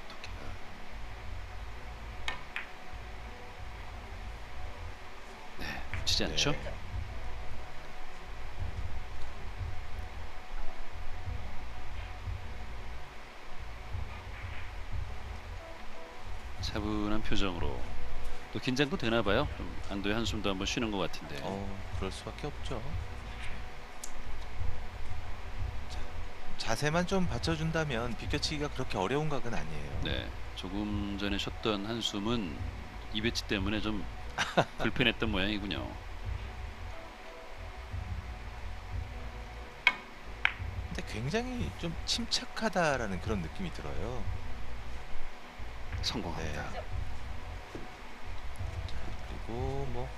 두께가 치지 않죠? 네. 차분한 표정으로 또 긴장도 되나 봐요. 좀 안도의 한숨도 한번 쉬는 것 같은데. 그럴 수밖에 없죠. 자, 자세만 좀 받쳐준다면 비껴치기가 그렇게 어려운 각은 아니에요. 네, 조금 전에 쉬었던 한숨은 이배치 때문에 좀 불편했던 모양이군요. 근데 굉장히 좀 침착하다라는 그런 느낌이 들어요. 성공합니다. 네. 그리고 뭐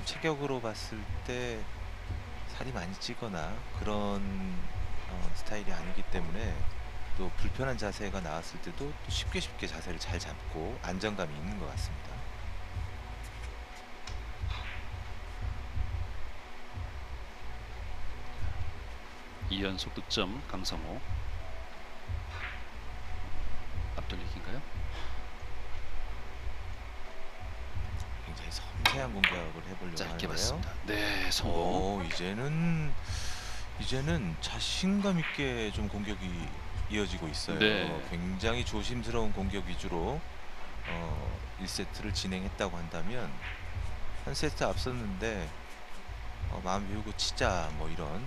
체격으로 봤을 때 살이 많이 찌거나 그런 스타일이 아니기 때문에 또 불편한 자세가 나왔을 때도 또 쉽게 자세를 잘 잡고 안정감이 있는 것 같습니다. 2연속 득점 강성호. 앞돌리기인가요? 굉장히 섬세한 공격을 해보려고 짧게 하는데요. 봤습니다. 네, 성공. 이제는 자신감 있게 좀 공격이 이어지고 있어요. 네. 굉장히 조심스러운 공격 위주로 1세트를 진행했다고 한다면 한 세트 앞섰는데 마음 비우고 치자 뭐 이런.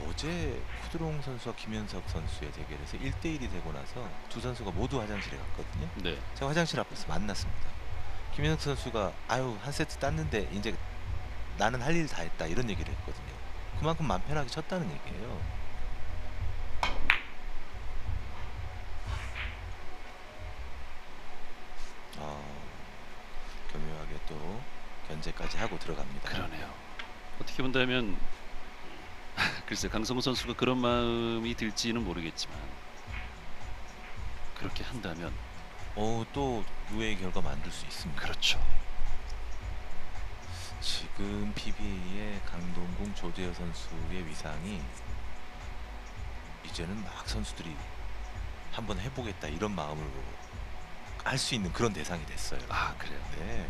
어제 쿠드롱 선수와 김현석 선수의 대결에서 1대1이 되고 나서 두 선수가 모두 화장실에 갔거든요. 네. 제가 화장실 앞에서 만났습니다. 김현석 선수가 아유 한 세트 땄는데 이제 나는 할 일 다 했다 이런 얘기를 했거든요. 그만큼 마음 편하게 쳤다는 얘기예요. 교묘하게 또 견제까지 하고 들어갑니다. 그러네요. 어떻게 본다면 글쎄 강성호 선수가 그런 마음이 들지는 모르겠지만 그렇게 한다면 또 의외의 결과 만들 수 있습니다. 그렇죠. 지금 PBA의 강동궁 조재호 선수의 위상이 이제는 막 선수들이 한번 해보겠다 이런 마음으로 할 수 있는 그런 대상이 됐어요. 아, 그래요. 네.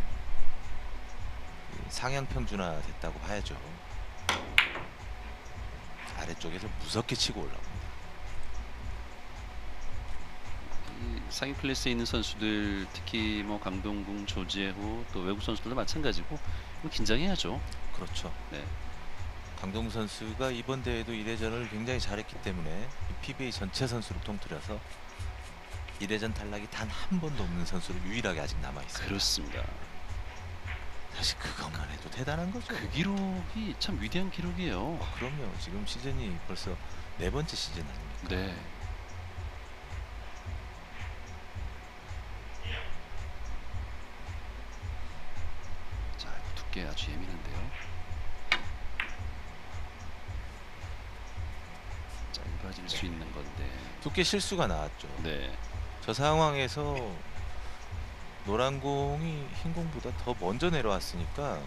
상향 평준화 됐다고 봐야죠. 아래쪽에서 무섭게 치고 올라옵니다. 이 상위 클래스에 있는 선수들 특히 뭐 강동궁, 조재호 또 외국 선수들도 마찬가지고 긴장해야죠. 그렇죠. 네. 강동구 선수가 이번 대회도 1회전을 굉장히 잘했기 때문에 PBA 전체 선수를 통틀어서 1회전 탈락이 단 한 번도 없는 선수로 유일하게 아직 남아 있습니다. 그렇습니다. 사실 그것만 해도 대단한 거죠. 그 기록이 참 위대한 기록이에요. 그럼요. 지금 시즌이 벌써 4번째 시즌 아닙니까? 네. 자, 두께 아주 예민한데요. 짧아질 수 있는 건데. 두께 실수가 나왔죠. 네. 저 상황에서 노란 공이 흰 공보다 더 먼저 내려왔으니까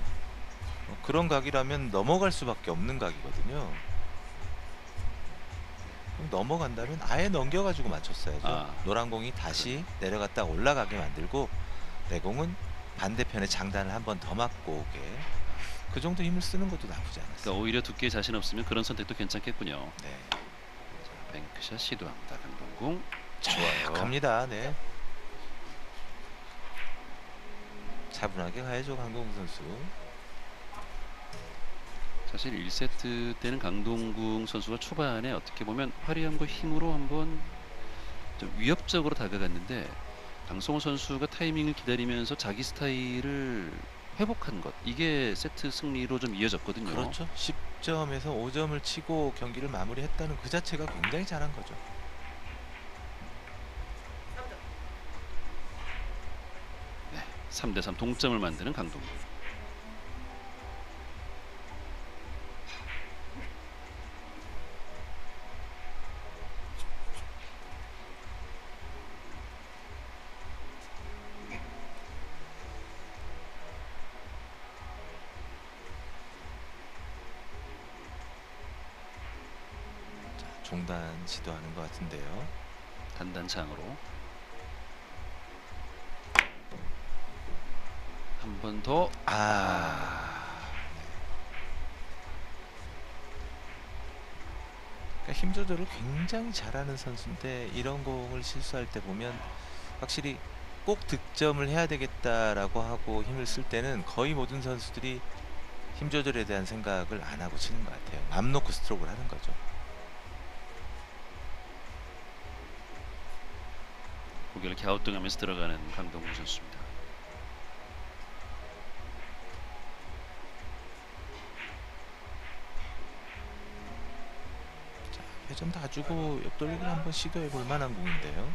그런 각이라면 넘어갈 수밖에 없는 각이거든요. 그럼 넘어간다면 아예 넘겨가지고 맞췄어야죠. 노란 공이 다시 내려갔다 올라가게 만들고 내 공은 반대편에 장단을 한 번 더 맞고 오게, 그 정도 힘을 쓰는 것도 나쁘지 않았어요. 그러니까 오히려 두께에 자신 없으면 그런 선택도 괜찮겠군요. 네. 자, 뱅크샷 시도합니다. 강동궁. 좋아요. 갑니다. 네. 차분하게 가야죠, 강동구 선수. 사실 1세트 때는 강동궁 선수가 초반에 어떻게 보면 화려함과 힘으로 한번 좀 위협적으로 다가갔는데 강성호 선수가 타이밍을 기다리면서 자기 스타일을 회복한 것, 이게 세트 승리로 좀 이어졌거든요. 그렇죠. 10점에서 5점을 치고 경기를 마무리했다는 그 자체가 굉장히 잘한 거죠. 네, 3대3 동점을 만드는 강동궁. 종단 시도하는 것 같은데요. 단단창으로 한 번 더. 그러니까 힘 조절을 굉장히 잘하는 선수인데 이런 공을 실수할 때 보면 확실히 꼭 득점을 해야 되겠다라고 하고 힘을 쓸 때는 거의 모든 선수들이 힘 조절에 대한 생각을 안 하고 치는 것 같아요. 맘 놓고 스트로크를 하는 거죠. 고개를 갸우뚱하면서 들어가는 강동구 선수입니다. 자, 회전 다 주고 옆돌리기를 한번 시도해 볼 만한 공인데요.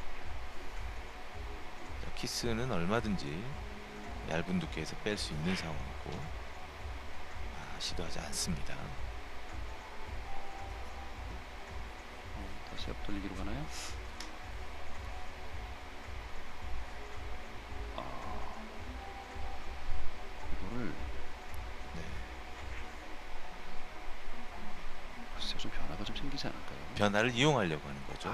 자, 키스는 얼마든지 얇은 두께에서 뺄 수 있는 상황이고 시도하지 않습니다. 다시 옆돌리기로 가나요? 이거를 네. 글쎄요, 좀 변화가 좀 생기지 않을까요? 변화를 이용하려고 하는 거죠.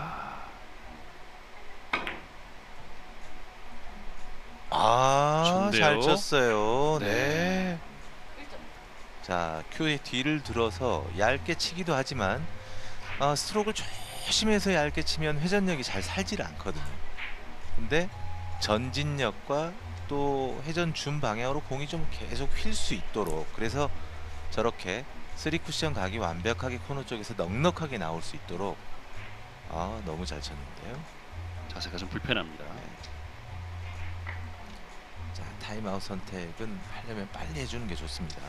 잘 좋은데요? 쳤어요. 네. 네. 자, 큐의 뒤를 들어서 얇게 치기도 하지만 스트로크를 조심해서 얇게 치면 회전력이 잘 살지를 않거든요. 근데 전진력과 또 회전 준 방향으로 공이 좀 계속 휠 수 있도록, 그래서 저렇게 3쿠션 각이 완벽하게 코너 쪽에서 넉넉하게 나올 수 있도록 너무 잘 쳤는데요. 자세가 좀 불편합니다. 자, 타임아웃 선택은 하려면 빨리 해주는 게 좋습니다.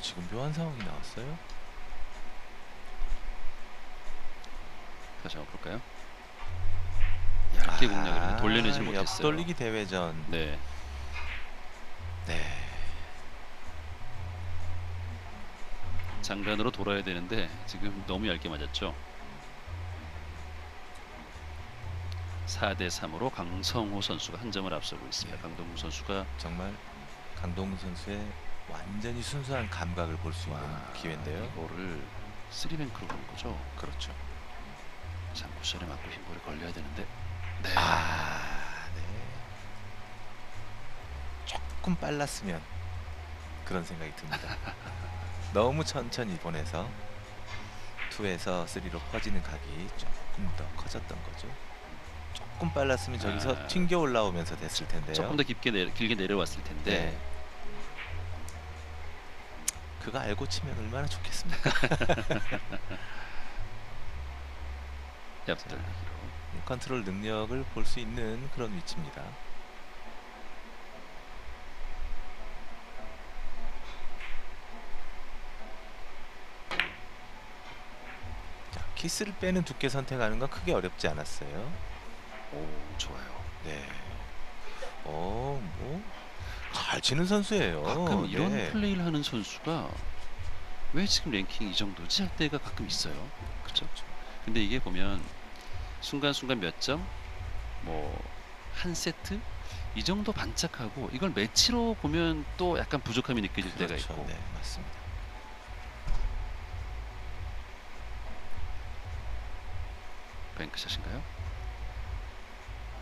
지금 묘한 상황이 나왔어요. 다시 한번 볼까요? 얇게 공략을 돌려내지 못했어요. 옆돌리기 대회전. 네. 장단으로 돌아야 되는데 지금 너무 얇게 맞았죠. 4대 3으로 강성호 선수가 한 점을 앞서고 있습니다. 강동구 선수가 정말 강동구 선수의 완전히 순수한 감각을 볼 수 있는 기회인데요. 이거를 3뱅크로 간 거죠. 그렇죠. 장쿠션에 맞고 흰볼에 걸려야 되는데. 네. 조금 빨랐으면 그런 생각이 듭니다. 너무 천천히 보내서 2에서 3로 퍼지는 각이 조금 더 커졌던 거죠. 조금 빨랐으면 저기서 튕겨 올라오면서 됐을 텐데요. 조금 더 길게 내려왔을 텐데. 네. 그거 알고 치면 얼마나 좋겠습니까? 옆돌리기로. 컨트롤 능력을 볼 수 있는 그런 위치입니다. 자, 키스를 빼는 두께 선택하는 건 크게 어렵지 않았어요. 오, 좋아요. 네. 잘 치는 선수예요. 가끔 이런 플레이를 하는 선수가 왜 지금 랭킹 이 정도지 할 때가 가끔 있어요. 그렇죠? 근데 이게 보면 순간순간 몇 점, 뭐 한 세트 이 정도 반짝하고 이걸 매치로 보면 또 약간 부족함이 느껴질 때가 있고. 네, 맞습니다. 뱅크샷인가요?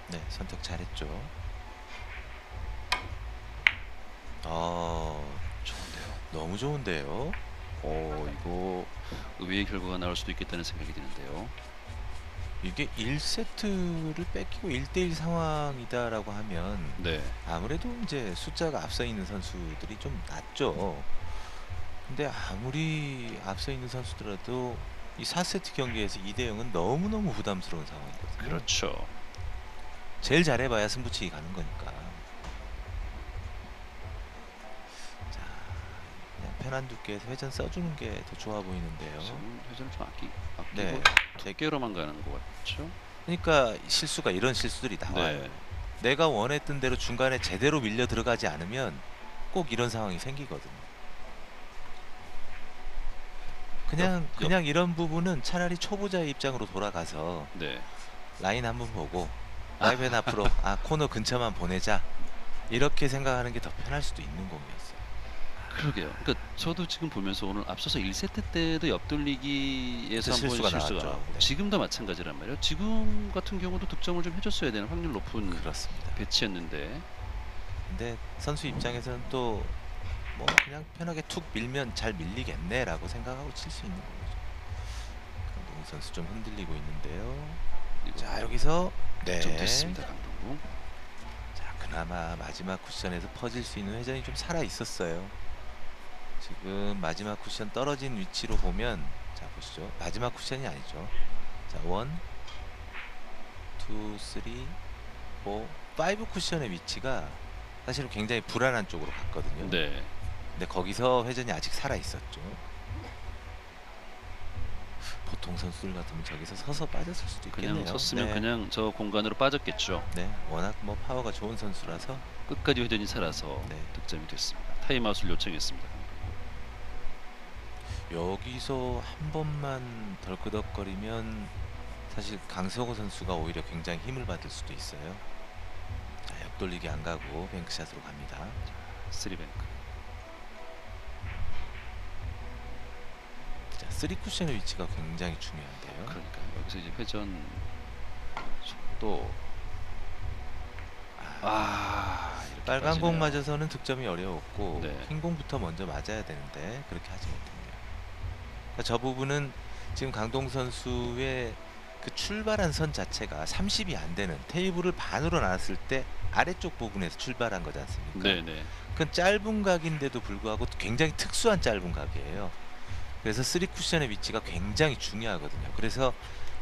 네, 선택 잘했죠. 좋은데요. 너무 좋은데요. 이거 의외의 결과가 나올 수도 있겠다는 생각이 드는데요. 이게 1세트를 뺏기고 1대1 상황이다라고 하면 네. 아무래도 이제 숫자가 앞서 있는 선수들이 좀 낫죠. 근데 아무리 앞서 있는 선수들라도 이 4세트 경기에서 2대0은 너무너무 부담스러운 상황이거든요. 그렇죠. 제일 잘해봐야 승부치기 가는 거니까. 자, 그냥 편한 두께에서 회전 써주는 게 더 좋아 보이는데요. 지금 회전을 좀 아끼고 네. 두께로만 가는 것 같죠? 그러니까 실수가 이런 실수들이 나와요. 네. 내가 원했던 대로 중간에 제대로 밀려 들어가지 않으면 꼭 이런 상황이 생기거든요. 그냥 이런 부분은 차라리 초보자의 입장으로 돌아가서 네. 라인 한번 보고 라이벤 앞으로 코너 근처만 보내자 이렇게 생각하는 게 더 편할 수도 있는 공이었어요. 그러게요. 그러니까 저도 지금 보면서 오늘 앞서서 1세트 때도 옆돌리기에서 그때 한번 실수가 실수가 나왔죠. 나왔고 네. 지금도 마찬가지란 말이에요. 지금 같은 경우도 득점을 좀 해줬어야 되는 확률 높은 그렇습니다. 배치였는데 근데 선수 입장에서는 또 뭐 그냥 편하게 툭 밀면 잘 밀리겠네라고 생각하고 칠 수 있는 거죠. 강동훈 선수 좀 흔들리고 있는데요. 이거 자 여기서 득점 됐습니다. 강동궁. 자 그나마 마지막 쿠션에서 퍼질 수 있는 회전이 좀 살아 있었어요. 지금 마지막 쿠션 떨어진 위치로 보면 자 보시죠. 마지막 쿠션이 아니죠. 자 1, 2, 3, 4, 5 쿠션의 위치가 사실은 굉장히 불안한 쪽으로 갔거든요. 네. 근데 거기서 회전이 아직 살아 있었죠. 보통 선수들 같으면 저기서 서서 빠졌을 수도 있겠네요. 그냥 섰으면 네. 그냥 저 공간으로 빠졌겠죠. 네, 워낙 뭐 파워가 좋은 선수라서 끝까지 회전이 살아서 네. 득점이 됐습니다. 타임아웃을 요청했습니다. 여기서 한 번만 덜끄덕거리면 사실 강성호 선수가 오히려 굉장히 힘을 받을 수도 있어요. 자, 옆돌리기 안 가고 뱅크샷으로 갑니다. 3뱅크. 자, 3쿠션의 위치가 굉장히 중요한데요. 그러니까 여기서 이제 회전 속도 이렇게 빨간 빠지네요. 공 맞아서는 득점이 어려웠고 네. 흰 공부터 먼저 맞아야 되는데 그렇게 하지 못했네요. 그러니까 저 부분은 지금 강동 선수의 그 출발한 선 자체가 30이 안 되는 테이블을 반으로 나눴을 때 아래쪽 부분에서 출발한 거지 않습니까? 네네. 그건 짧은 각인데도 불구하고 굉장히 특수한 짧은 각이에요. 그래서 3쿠션의 위치가 굉장히 중요하거든요. 그래서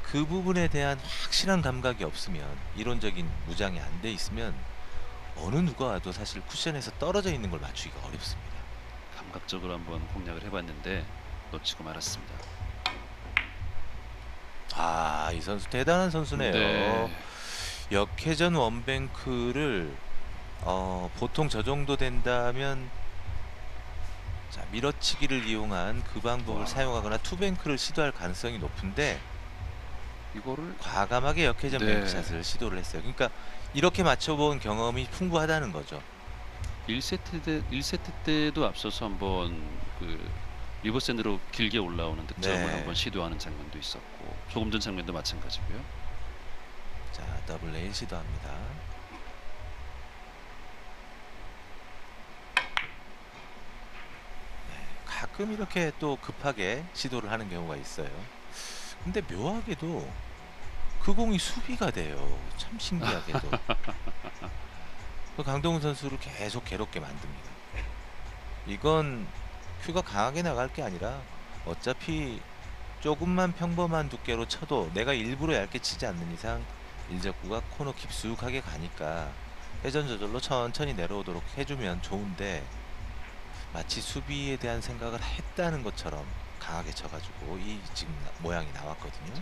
그 부분에 대한 확실한 감각이 없으면 이론적인 무장이 안 돼 있으면 어느 누가 와도 사실 쿠션에서 떨어져 있는 걸 맞추기가 어렵습니다. 감각적으로 한번 공략을 해봤는데 놓치고 말았습니다. 이 선수 대단한 선수네요. 네. 역회전 원뱅크를 보통 저 정도 된다면 자 밀어치기를 이용한 그 방법을 와. 사용하거나 투뱅크를 시도할 가능성이 높은데 이거를 과감하게 역회전 네. 뱅크샷을 시도를 했어요. 그러니까 이렇게 맞춰본 경험이 풍부하다는 거죠. 1세트 때도 앞서서 한번 그 리버스핸드로 길게 올라오는 득점을 네. 한번 시도하는 장면도 있었고 조금 전 장면도 마찬가지고요. 자 더블 레일 시도합니다. 가끔 이렇게 또 급하게 시도를 하는 경우가 있어요. 근데 묘하게도 그 공이 수비가 돼요. 참 신기하게도. 그 강동훈 선수를 계속 괴롭게 만듭니다. 이건 큐가 강하게 나갈 게 아니라 어차피 조금만 평범한 두께로 쳐도 내가 일부러 얇게 치지 않는 이상 일적구가 코너 깊숙하게 가니까 회전 저절로 천천히 내려오도록 해주면 좋은데 마치 수비에 대한 생각을 했다는 것처럼 강하게 쳐가지고 이 지금 모양이 나왔거든요.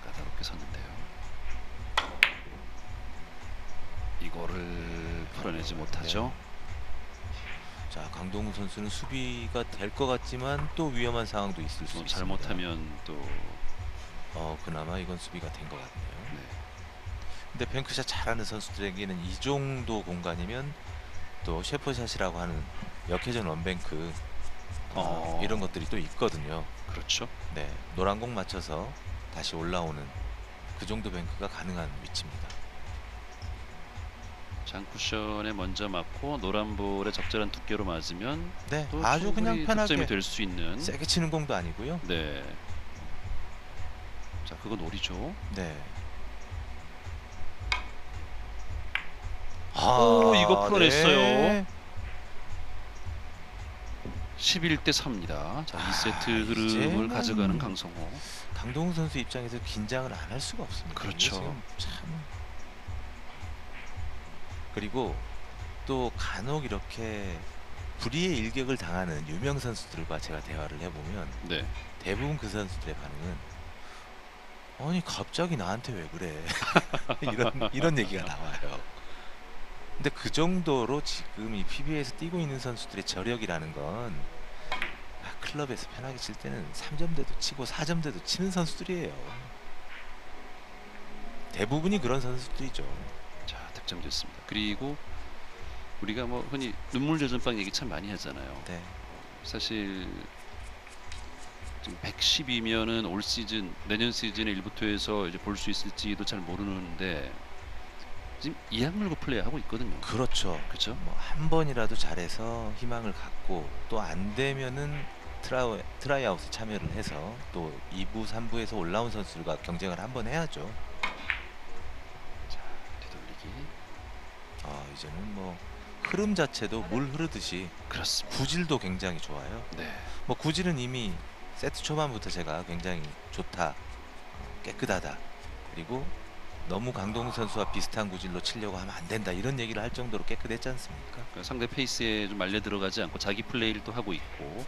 까다롭게 섰는데요. 이거를 풀어내지 못하죠. 자 강동훈 선수는 수비가 될 것 같지만 또 위험한 상황도 있을 수 뭐 있습니다. 잘못하면 또 그나마 이건 수비가 된 것 같네요. 네. 근데 뱅크샷 잘하는 선수들에게는 이 정도 공간이면 또 셰퍼샷이라고 하는 역회전 원뱅크 이런 것들이 또 있거든요. 그렇죠. 네, 노란 공 맞춰서 다시 올라오는 그 정도 뱅크가 가능한 위치입니다. 장쿠션에 먼저 맞고 노란 볼에 적절한 두께로 맞으면 네, 또 아주 그냥 충분히 편하게 득점이 될 수 있는. 세게 치는 공도 아니고요. 네. 자, 그건 오리죠. 네. 오, 이거 풀어냈어요. 네. 11대 3입니다. 자, 2세트 흐름을 이제는 가져가는 강성호. 강동훈 선수 입장에서 긴장을 안 할 수가 없습니다. 그렇죠. 이게 지금 참. 그리고 또 간혹 이렇게 불의의 일격을 당하는 유명 선수들과 제가 대화를 해보면 네. 대부분 그 선수들의 반응은 아니 갑자기 나한테 왜 그래 이런 얘기가 나와요. 근데 그 정도로 지금 이 PBA에서 뛰고 있는 선수들의 저력이라는 건 클럽에서 편하게 칠 때는 3점대도 치고 4점대도 치는 선수들이에요. 대부분이 그런 선수들이죠. 자, 득점됐습니다. 그리고 우리가 뭐 흔히 눈물 젖은 빵 얘기 참 많이 하잖아요. 네. 사실 지금 110이면은 올 시즌 내년 시즌에 1부터에서 이제 볼 수 있을지도 잘 모르는데 지금 이악 물고 플레이하고 있거든요. 그렇죠. 그렇죠? 뭐 한 번이라도 잘해서 희망을 갖고 또 안 되면은 트라이아웃에 참여를 해서 또 2부, 3부에서 올라온 선수들과 경쟁을 한번 해야죠. 자, 뒤돌리기. 이제는 뭐 흐름 자체도 물 흐르듯이 그렇습니다. 구질도 굉장히 좋아요. 네. 뭐 구질은 이미 세트 초반부터 제가 굉장히 좋다, 깨끗하다, 그리고 너무 강동훈 선수와 비슷한 구질로 치려고 하면 안 된다 이런 얘기를 할 정도로 깨끗했지 않습니까? 그러니까 상대 페이스에 좀 말려 들어가지 않고 자기 플레이를 또 하고 있고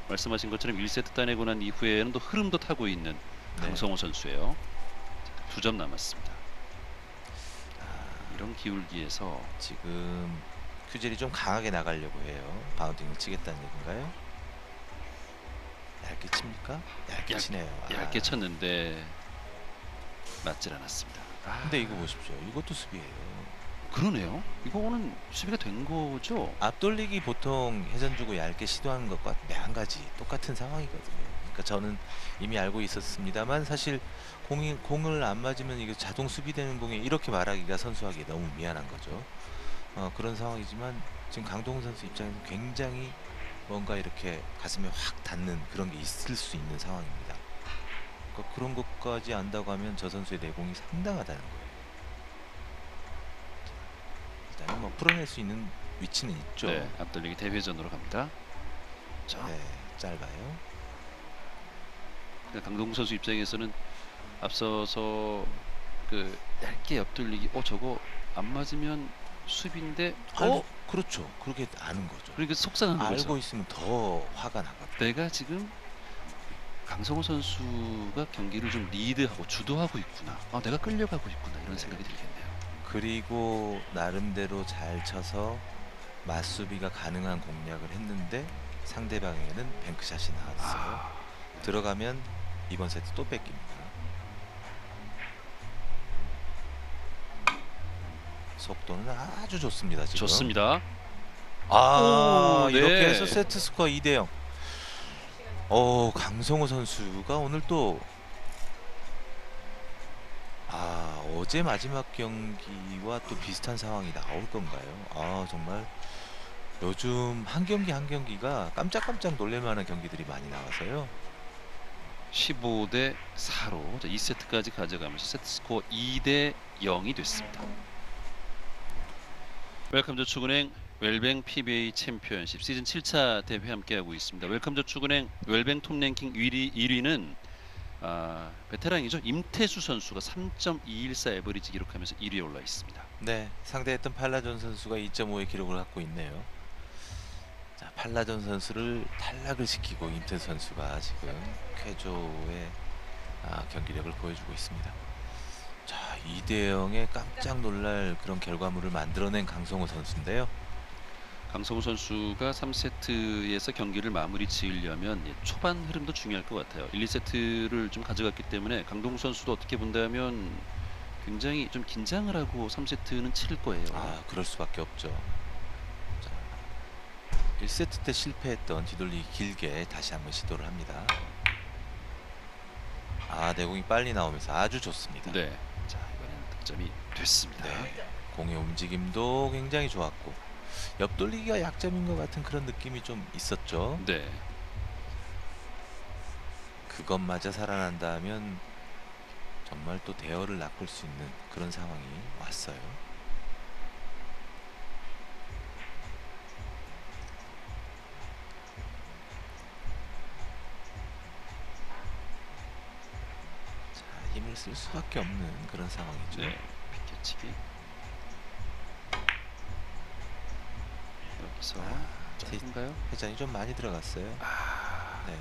말씀하신 것처럼 1세트 따내고 난 이후에는 또 흐름도 타고 있는 네. 강성호 선수예요. 2점 남았습니다. 아, 이런 기울기에서 지금 큐젤이 좀 강하게 나가려고 해요. 바운딩을 치겠다는 얘기인가요? 얇게 칩니까? 얇게 치네요. 얇게 쳤는데 맞질 않았습니다. 근데 이거 보십시오. 이것도 수비예요. 그러네요. 이거는 수비가 된 거죠? 앞돌리기 보통 회전 주고 얇게 시도하는 것과 매한가지 똑같은 상황이거든요. 그러니까 저는 이미 알고 있었습니다만 사실 공을 안 맞으면 이거 자동 수비되는 공에 이렇게 말하기가 선수하기 너무 미안한 거죠. 그런 상황이지만 지금 강동훈 선수 입장에서 굉장히 뭔가 이렇게 가슴에 확 닿는 그런 게 있을 수 있는 상황입니다. 그러니까 그런 것까지 안다고 하면 저 선수의 내공이 상당하다는 거예요. 일단은 뭐 풀어낼 수 있는 위치는 있죠. 네, 앞돌리기 대회전으로 갑니다. 자, 네, 짧아요. 그러니까 강동구 선수 입장에서는 앞서서 그 얇게 옆돌리기, 저거 안 맞으면 수비인데, 그렇죠. 그렇게 아는 거죠. 그러니까 속상한 거죠. 알고 있으면 더 화가 나거든요. 내가 지금 강성호 선수가 경기를 좀 리드하고 주도하고 있구나. 내가 끌려가고 있구나 이런 생각이 들겠네요. 그리고 나름대로 잘 쳐서 맞수비가 가능한 공략을 했는데 상대방에게는 뱅크샷이 나왔어요. 들어가면 이번 세트 또 뺏깁니다. 속도는 아주 좋습니다. 지금. 좋습니다. 이렇게 네. 해서 세트 스코어 2대0. 강성호 선수가 오늘 또 어제 마지막 경기와 또 비슷한 상황이 나올 건가요? 정말 요즘 한 경기 한 경기가 깜짝깜짝 놀랄만한 경기들이 많이 나와서요. 15대 4로 2세트까지 가져가면서 세트 스코어 2대 0이 됐습니다. 웰컴저축은행 웰뱅 PBA 챔피언십 시즌 7차 대회 함께하고 있습니다. 웰컴저축은행 웰뱅 톱랭킹 1위는 베테랑이죠. 임태수 선수가 3.214 에버리지 기록하면서 1위에 올라 있습니다. 네, 상대했던 팔라존 선수가 2.5의 기록을 갖고 있네요. 자, 팔라존 선수를 탈락을 시키고 임태수 선수가 지금 쾌조의 경기력을 보여주고 있습니다. 자, 2대0에 깜짝 놀랄 그런 결과물을 만들어낸 강성호 선수인데요. 강성호 선수가 3세트에서 경기를 마무리 지으려면 초반 흐름도 중요할 것 같아요. 1, 2세트를 좀 가져갔기 때문에 강동구 선수도 어떻게 본다면 굉장히 좀 긴장을 하고 3세트는 칠 거예요. 그럴 수밖에 없죠. 자, 1세트 때 실패했던 뒤돌리기 길게 다시 한번 시도를 합니다. 내공이 빨리 나오면서 아주 좋습니다. 네. 자, 이번에는 득점이 됐습니다. 네, 공의 움직임도 굉장히 좋았고 옆돌리기가 약점인 것 같은 그런 느낌이 좀 있었죠. 네. 그것마저 살아난다면 정말 또 대열을 낚을 수 있는 그런 상황이 왔어요. 자, 힘을 쓸 수밖에 없는 그런 상황이죠. 네. 비켜치기. 여기서 짧은가요? 회전이 좀 많이 들어갔어요. 네.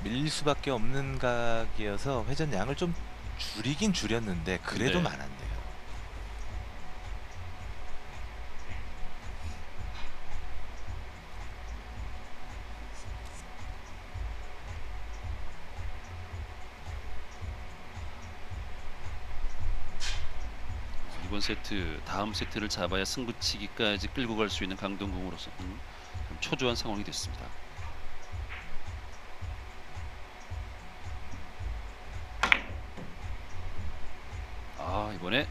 밀릴 수밖에 없는 각이어서 회전 양을 좀 줄이긴 줄였는데 그래도 네. 많았네요. 이번 세트 다음 세트를 잡아야 승부치기까지 끌고 갈 수 있는 강동궁으로서는 좀 초조한 상황이 됐습니다. 아, 이번에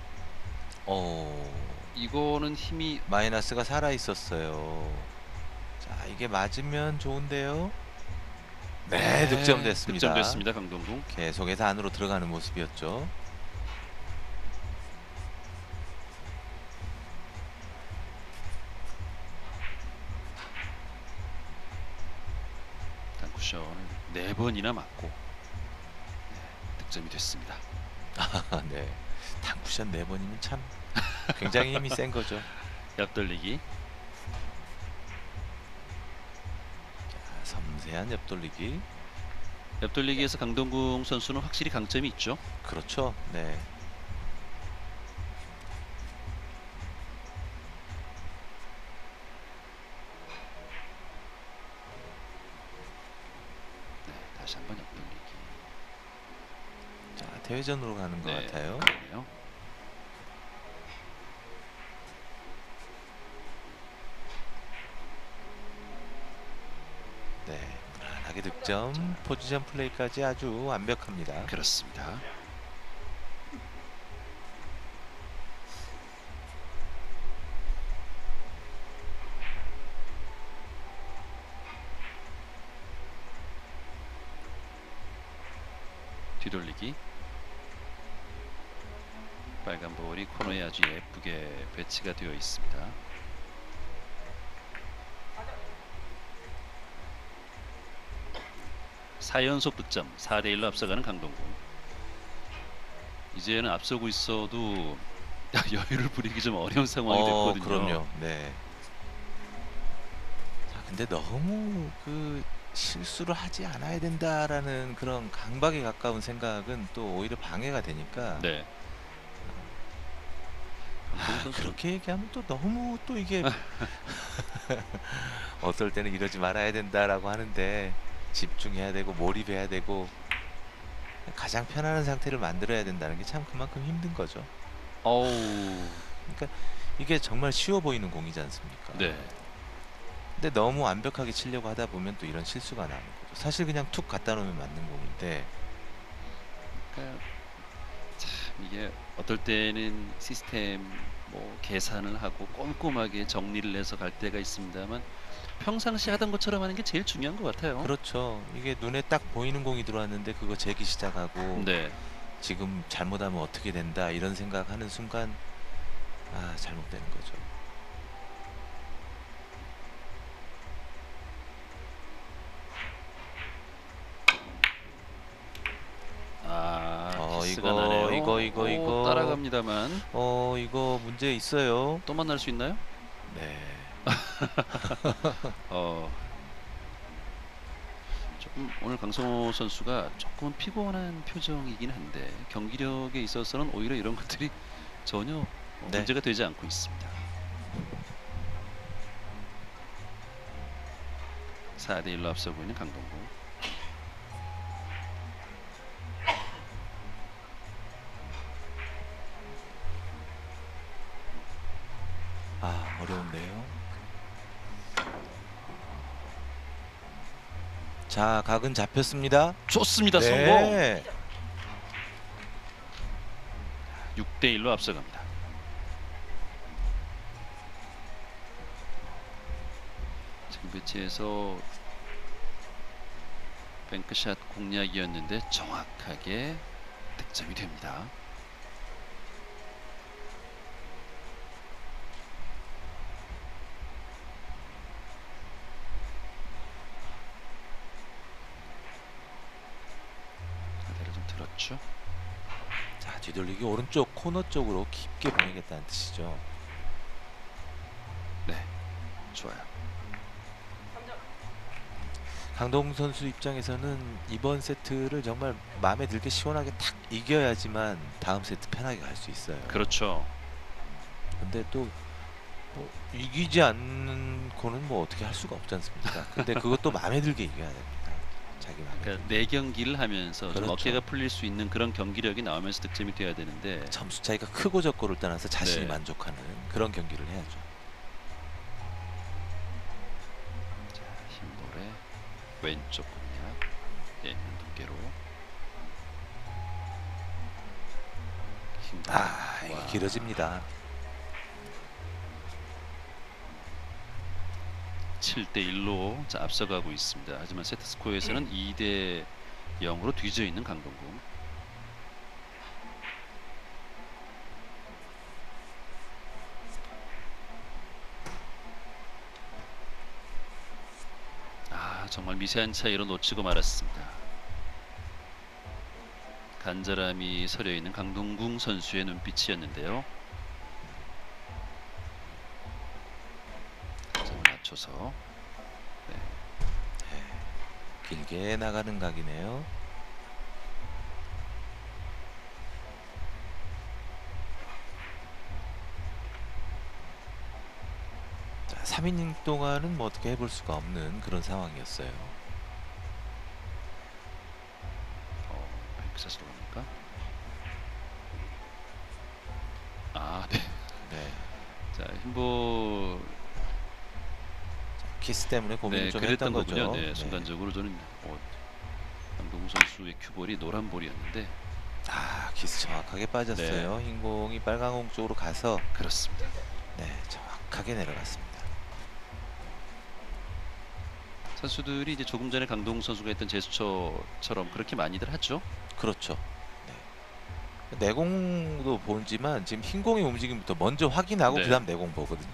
이거는 힘이 마이너스가 살아 있었어요. 자, 이게 맞으면 좋은데요. 네, 득점됐습니다. 득점됐습니다. 강동궁. 계속해서 안으로 들어가는 모습이었죠. 단쿠션을 4번이나 맞고 득점이 됐습니다. 네, 단쿠션 4번이면 참 굉장히 힘이 센 거죠. 옆돌리기. 섬세한 옆돌리기. 옆돌리기에서 강동궁 선수는 확실히 강점이 있죠. 그렇죠. 네. 네, 다시 한번 옆돌리기. 자, 대회전으로 가는 것 네, 같아요. 그러네요. 네, 무난하게 득점. 포지션 플레이까지 아주 완벽합니다. 그렇습니다. 뒤돌리기. 빨간 볼이 코너에 아주 예쁘게 배치가 되어 있습니다. (4연속) 득점 4대1로 앞서가는 강동궁. 이제는 앞서고 있어도 여유를 부리기 좀 어려운 상황이 됐거든요. 그럼요. 네. 자, 근데 너무 그 실수를 하지 않아야 된다라는 그런 강박에 가까운 생각은 또 오히려 방해가 되니까. 네. 그렇게 얘기하면 또 너무 또 이게 어떨 때는 이러지 말아야 된다라고 하는데 집중해야 되고 몰입해야 되고 가장 편안한 상태를 만들어야 된다는 게 참 그만큼 힘든 거죠. 어우. 그러니까 이게 정말 쉬워 보이는 공이지 않습니까? 네. 근데 너무 완벽하게 치려고 하다 보면 또 이런 실수가 나는 거죠. 사실 그냥 툭 갖다 놓으면 맞는 공인데. 그러니까 참 이게 어떨 때는 시스템 뭐 계산을 하고 꼼꼼하게 정리를 해서 갈 때가 있습니다만 평상시 하던 것처럼 하는 게 제일 중요한 것 같아요. 그렇죠. 이게 눈에 딱 보이는 공이 들어왔는데 그거 재기 시작하고 네. 지금 잘못하면 어떻게 된다 이런 생각하는 순간 잘못되는 거죠. 키스가 이거, 나네요. 이거. 따라갑니다만 이거 문제 있어요. 또 만날 수 있나요? 네. 조금 오늘 강성호 선수가 조금 피곤한 표정이긴 한데 경기력에 있어서는 오히려 이런 것들이 전혀 네. 문제가 되지 않고 있습니다. 4대1로 앞서고 있는 강동구. 어려운데요. 자, 각은 잡혔습니다. 좋습니다. 네. 성공. 6대1로 앞서갑니다. 지금 배치에서 뱅크샷 공략이었는데 정확하게 득점이 됩니다. 자세를 좀 들었죠. 자, 뒤돌리기 오른쪽 코너 쪽으로 깊게 보내겠다는 뜻이죠. 네, 좋아요. 강동훈 선수 입장에서는 이번 세트를 정말 마음에 들게 시원하게 탁 이겨야지만 다음 세트 편하게 갈 수 있어요. 그렇죠. 근데 또 뭐 이기지 않고는 뭐 어떻게 할 수가 없지 않습니까? 근데 그것도 마음에 들게 이겨야 됩니다. 자기 마음에 그러니까 들게. 4경기를 하면서 좀 그렇죠. 어깨가 풀릴 수 있는 그런 경기력이 나오면서 득점이 돼야 되는데 점수 차이가 크고 적고를 떠나서 자신이 네. 만족하는 그런 경기를 해야죠. 자, 흰볼에 왼쪽 공략 예면 두께로 흰볼. 이게 와. 길어집니다. 7대1로 앞서가고 있습니다. 하지만 세트 스코어에서는 2대0으로 뒤져 있는 강동구. 정말 미세한 차이로 놓치고 말았습니다. 간절함이 서려 있는 강동궁 선수의 눈빛이었는데요. 점을 낮춰서 길게 나가는 각이네요. 자, 3이닝 동안은 뭐 어떻게 해볼 수가 없는 그런 상황이었어요. 뱅크샷으로 갑니까? 네. 네. 자, 흰볼 키스 때문에 고민을 좀 했던 그랬던 거죠. 거군요. 네, 순간적으로 저는 강동구 선수의 큐볼이 노란 볼이었는데 키스 정확하게 빠졌어요. 네. 흰 공이 빨간 공 쪽으로 가서 그렇습니다. 네, 정확하게 내려갔습니다. 선수들이 이제 조금 전에 강동구 선수가 했던 제스처처럼 그렇게 많이들 하죠. 그렇죠. 네. 내공도 보지만 지금 흰 공의 움직임부터 먼저 확인하고 네. 그다음 내공 보거든요.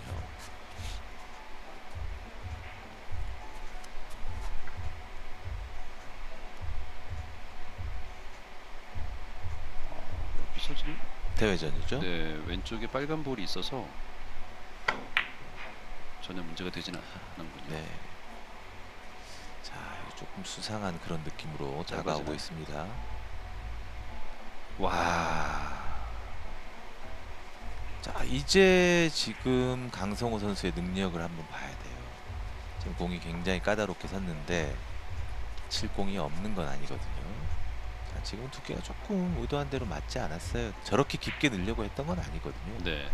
여기서 지금 대회전이죠. 네, 왼쪽에 빨간 볼이 있어서 전혀 문제가 되지는 않는군요. 네. 자, 조금 수상한 그런 느낌으로 자, 다가오고 맞아요. 있습니다. 와. 자, 이제 지금 강성호 선수의 능력을 한번 봐야 돼요. 지금 공이 굉장히 까다롭게 섰는데 칠 공이 없는 건 아니거든요. 자, 지금 두께가 조금 의도한 대로 맞지 않았어요. 저렇게 깊게 넣으려고 했던 건 아니거든요. 네.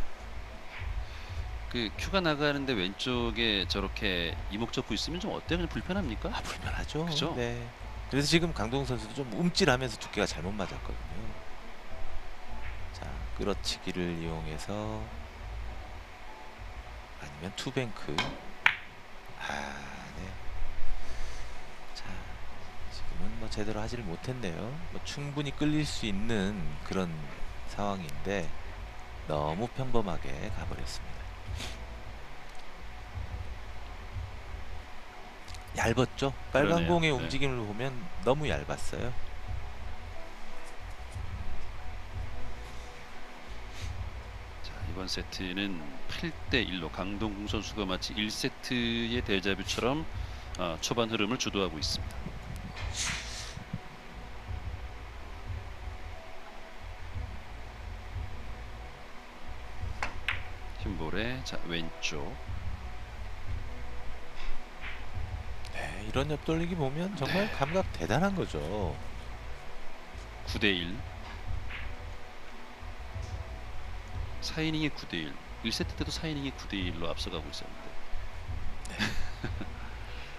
그 큐가 나가는데 왼쪽에 저렇게 이목적고 있으면 좀 어때요? 그냥 불편합니까? 불편하죠. 그죠? 네. 그래서 지금 강동원 선수도 좀 움찔하면서 두께가 잘못 맞았거든요. 자, 끌어치기를 이용해서 아니면 투뱅크. 네. 자, 지금은 뭐 제대로 하지를 못했네요. 뭐 충분히 끌릴 수 있는 그런 상황인데 너무 평범하게 가버렸습니다. 얇았죠? 빨간 그러네요. 공의 네. 움직임을 보면 너무 얇았어요. 자, 이번 세트는 8대1로 강동궁 선수가 마치 1세트의 데자뷰처럼 초반 흐름을 주도하고 있습니다. 흰볼에 자 왼쪽. 네, 이런 옆돌리기 보면 정말 네. 감각 대단한 거죠. 9대1. 4이닝이 9대1. 1세트 때도 4이닝이 9대1로 앞서가고 있었는데.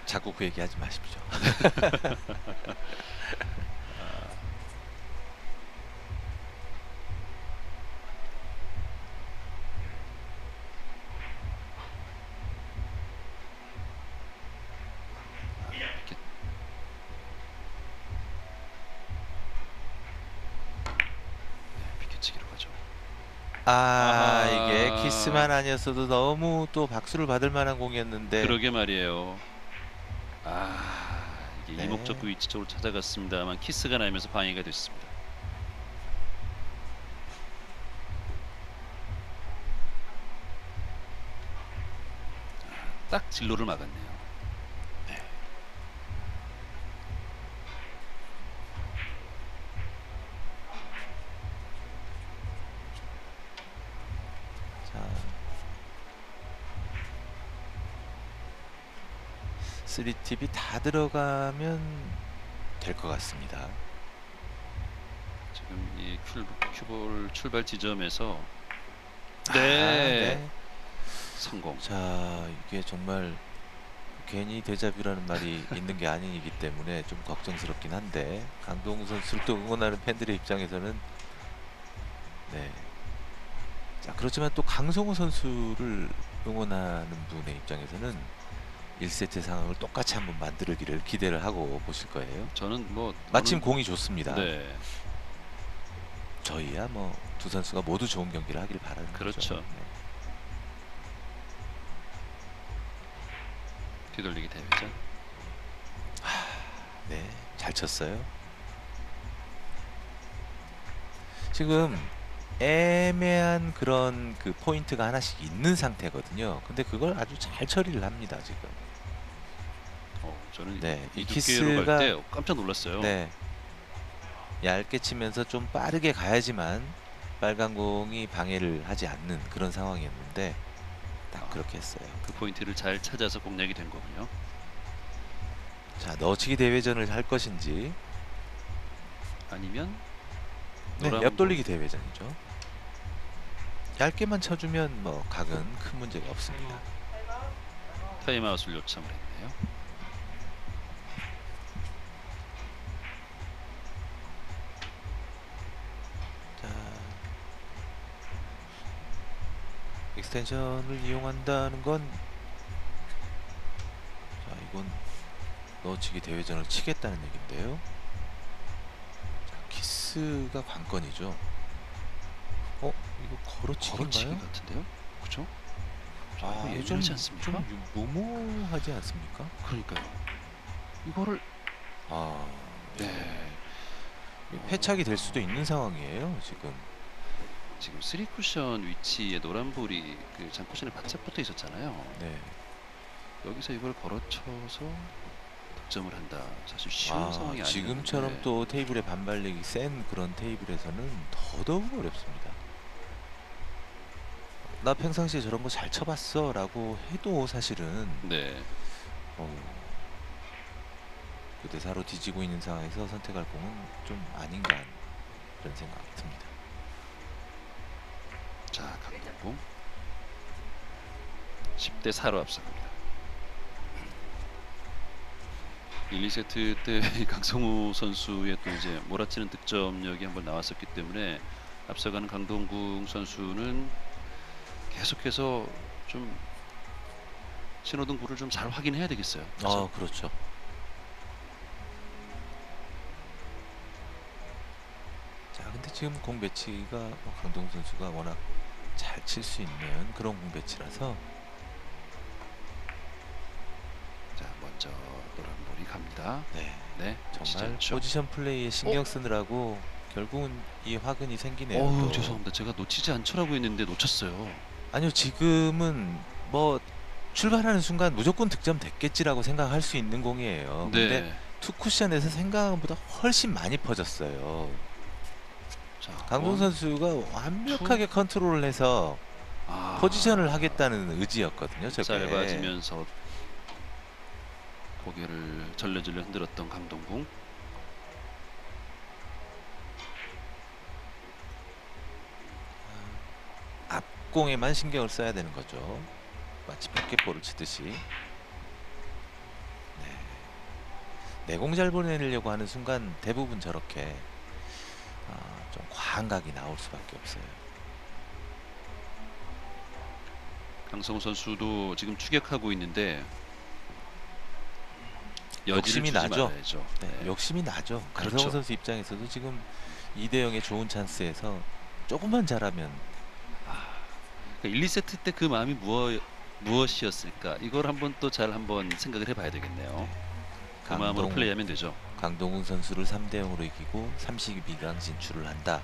자꾸 그 얘기 하지 마십시오. 이렇게 비켜치기로 가죠. 이게 키스만 아니었어도 너무 또 박수를 받을 만한 공이었는데. 그러게 말이에요. 이게 네. 이목적구 위치 쪽으로 찾아갔습니다만 키스가 나면서 방해가 됐습니다. 딱 진로를 막았네요. 자, 3팁이 다 들어가면 될 것 같습니다. 지금 이 큐볼 출발 지점에서 네, 네. 성공. 자, 이게 정말 괜히 데자뷰라는 말이 있는 게 아니기 때문에 좀 걱정스럽긴 한데 강동우 선수를 또 응원하는 팬들의 입장에서는 네. 자, 그렇지만 또 강성호 선수를 응원하는 분의 입장에서는 1세트 상황을 똑같이 한번 만들기를 기대를 하고 보실 거예요. 저는 뭐 마침 저는- 공이 좋습니다. 네, 저희야 뭐 두 선수가 모두 좋은 경기를 하길 바라는 그렇죠. 거죠. 네. 뒤돌리기 대회전. 네, 잘 쳤어요. 지금 애매한 그런 그 포인트가 하나씩 있는 상태거든요. 근데 그걸 아주 잘 처리를 합니다, 지금. 저는 네, 이 이 키스가 두께로 갈 때 깜짝 놀랐어요. 네. 얇게 치면서 좀 빠르게 가야지만 빨간 공이 방해를 하지 않는 그런 상황이었는데 딱 그렇게 했어요. 그 포인트를 잘 찾아서 공략이 된 거군요. 자, 넣어치기 대회전을 할 것인지. 아니면 네, 노란 옆돌리기 대회전이죠. 얇게만 쳐주면 뭐 각은 큰 문제가 없습니다. 타임아웃을 요청을 했네요. 자, 익스텐션을 이용한다는 건, 자, 이건 넣어치기 대회전을 치겠다는 얘긴데요. 자, 키스가 관건이죠. 이거 걸어치기 걸어치기인가요? 같은데요? 그렇죠? 아, 이거 예민하지 않습니까? 좀 무모하지 않습니까? 그러니까요. 이거를 아, 네. 패착이 될 수도 있는 상황이에요, 지금. 지금 3쿠션 위치에 노란 볼이 그 장쿠션에 바짝 붙어 있었잖아요. 네. 여기서 이걸 걸어쳐서 득점을 한다. 사실 쉬운 상황이 아니에요. 지금처럼 또 테이블에 반발력이 센 그런 테이블에서는 더더욱 어렵습니다. 나 평상시에 저런 거 잘 쳐봤어 라고 해도 사실은 네. 그대 4로 뒤지고 있는 상황에서 선택할 공은 좀 아닌가 이런 생각이 듭니다. 자, 강동궁 10대 4로 앞서갑니다. 1, 2세트 때 강성우 선수의 또 이제 몰아치는 득점력이 한번 나왔었기 때문에 앞서가는 강동궁 선수는 계속해서 좀 신호등 불을 좀 잘 확인해야 되겠어요. 그렇죠. 자, 근데 지금 공 배치가 강동우 선수가 워낙 잘 칠 수 있는 그런 공 배치라서. 자, 먼저 노란 볼이 갑니다. 네, 네, 정말 않죠. 포지션 플레이에 신경 쓰느라고 결국은 이 화근이 생기네요. 또. 죄송합니다. 제가 놓치지 않죠라고 했는데 놓쳤어요. 아니요, 지금은 뭐 출발하는 순간 무조건 득점 됐겠지라고 생각할 수 있는 공이에요. 근데 네. 투 쿠션에서 생각한 것보다 훨씬 많이 퍼졌어요. 자, 강동 선수가 완벽하게 컨트롤을 해서 포지션을 하겠다는 의지였거든요. 저게. 짧아지면서 고개를 절레절레 흔들었던 강동궁. 앞공에만 신경을 써야 되는 거죠. 마치 포켓볼을 치듯이. 네. 내공 잘 보내려고 하는 순간 대부분 저렇게 좀 과한 각이 나올 수밖에 없어요. 강성우 선수도 지금 추격하고 있는데 여지를 욕심이 주지 나죠. 말아야죠. 네, 네. 욕심이 나죠. 그렇죠. 강성호 선수 입장에서도 지금 2대0의 좋은 찬스에서 조금만 잘하면. 그러니까 1, 2세트 때 그 마음이 무엇이었을까? 이걸 한번 또 잘 한번 생각을 해봐야 되겠네요. 그 마음으로 플레이하면 되죠. 강동훈 선수를 3대0으로 이기고 32강 진출을 한다.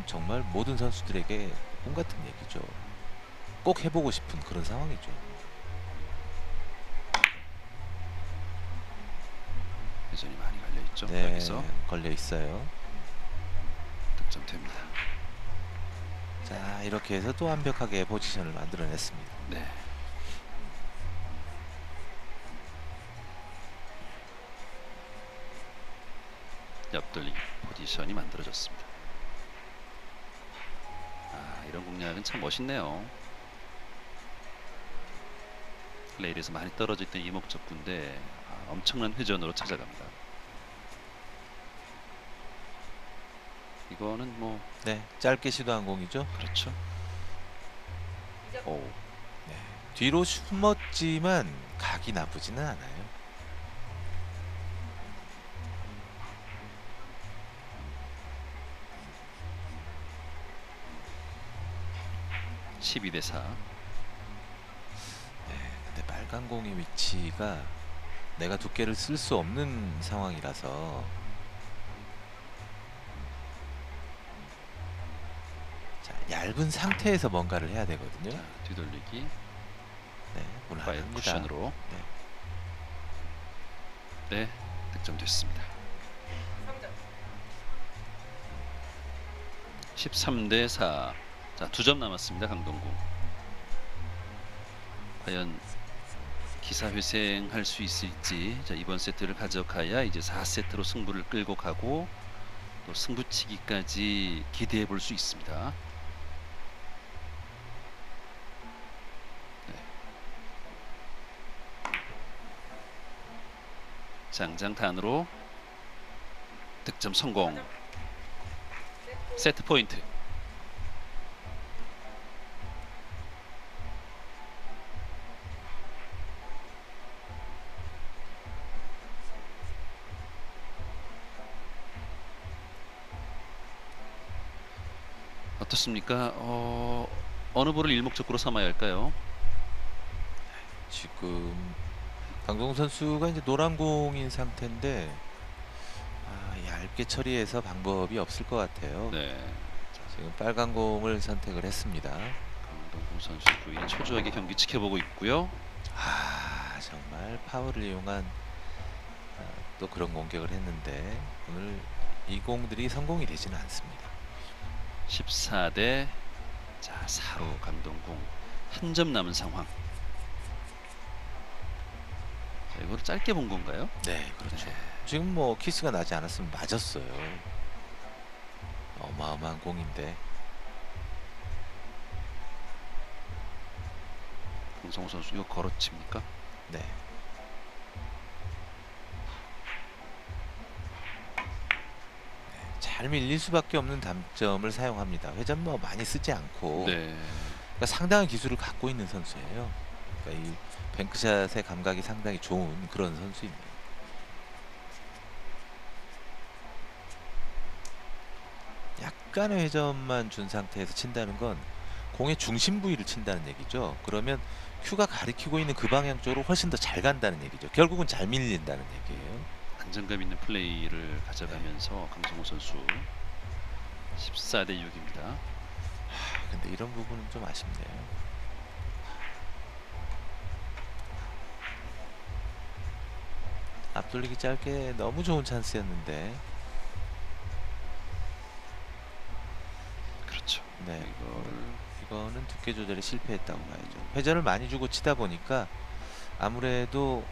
정말 모든 선수들에게 꿈 같은 얘기죠. 꼭 해보고 싶은 그런 상황이죠. 회전이 많이 갈려 있죠. 네, 여기서 걸려 있어요. 득점됩니다. 자, 이렇게 해서 또 완벽하게 포지션을 만들어냈습니다. 네. 옆돌리기 포지션이 만들어졌습니다. 이런 공략은 참 멋있네요. 레일에서 많이 떨어져 있던 이목적구인데 엄청난 회전으로 찾아갑니다. 이거는 뭐 네, 짧게 시도한 공이죠. 그렇죠. 오, 네, 뒤로 숨었지만 각이 나쁘지는 않아요. 12대4. 네, 근데 빨간 공의 위치가 내가 두께를 쓸 수 없는 상황이라서 자, 얇은 상태에서 뭔가를 해야 되거든요. 자, 뒤돌리기 네, 파이어 무난합니다. 쿠션으로. 네. 네, 득점됐습니다. 13대4. 자, 2점 남았습니다. 강동구. 과연 기사회생할 수 있을지. 자, 이번 세트를 가져가야 이제 4세트로 승부를 끌고 가고 또 승부치기까지 기대해 볼 수 있습니다. 네. 장장탄으로 득점 성공. 세트 포인트. 어떻습니까? 어느 볼을 일목적으로 삼아야 할까요? 지금 강동 선수가 이제 노란 공인 상태인데 얇게 처리해서 방법이 없을 것 같아요. 네. 지금 빨간 공을 선택을 했습니다. 강동구 선수도 이 초조하게 경기 지켜보고 있고요. 정말 파워를 이용한 또 그런 공격을 했는데 오늘 이 공들이 성공이 되지는 않습니다. 14대 4로 강동궁 한 점 남은 상황. 자, 이거를 짧게 본 건가요? 네, 그렇죠. 네. 지금 뭐 키스가 나지 않았으면 맞았어요. 어마어마한 공인데. 강성호 선수 이거 걸어칩니까? 네. 잘 밀릴 수밖에 없는 담점을 사용합니다. 회전 뭐 많이 쓰지 않고 네. 그러니까 상당한 기술을 갖고 있는 선수예요. 그러니까 이 뱅크샷의 감각이 상당히 좋은 그런 선수입니다. 약간의 회전만 준 상태에서 친다는 건 공의 중심 부위를 친다는 얘기죠. 그러면 큐가 가리키고 있는 그 방향 쪽으로 훨씬 더 잘 간다는 얘기죠. 결국은 잘 밀린다는 얘기예요. 안정감 있는 플레이를 가져가면서 강성호 선수 14대 6입니다. 근데 이런 부분은 좀 아쉽네요. 앞돌리기 짧게 너무 좋은 찬스였는데. 그렇죠. 네, 이거를 이거는 두께 조절에 실패했다고 봐야죠. 회전을 많이 주고 치다 보니까 아무래도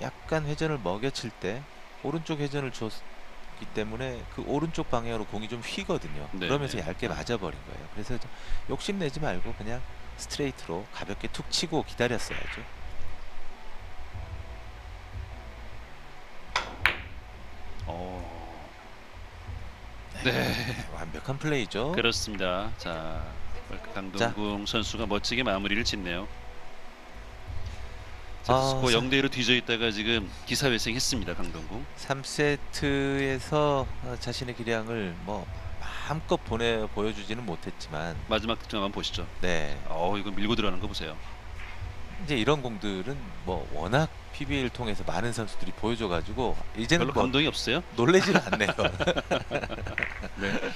약간 회전을 먹여칠 때 오른쪽 회전을 줬기 때문에 그 오른쪽 방향으로 공이 좀 휘거든요. 네, 그러면서 네. 얇게 맞아버린 거예요. 그래서 좀 욕심내지 말고 그냥 스트레이트로 가볍게 툭 치고 기다렸어야죠. 네. 완벽한 플레이죠. 그렇습니다. 자, 강동궁 선수가 멋지게 마무리를 짓네요. 세트스코어 0대1로 뒤져 있다가 지금 기사회생했습니다. 강동궁. 3세트에서 자신의 기량을 뭐 마음껏 보여주지는 못했지만 마지막 득점 한번 보시죠. 네, 이거 밀고 들어가는 거 보세요. 이제 이런 공들은 뭐 워낙 PBA를 통해서 많은 선수들이 보여줘가지고 이제는 별로 뭐 감동이 없어요? 놀래지는 않네요. 네.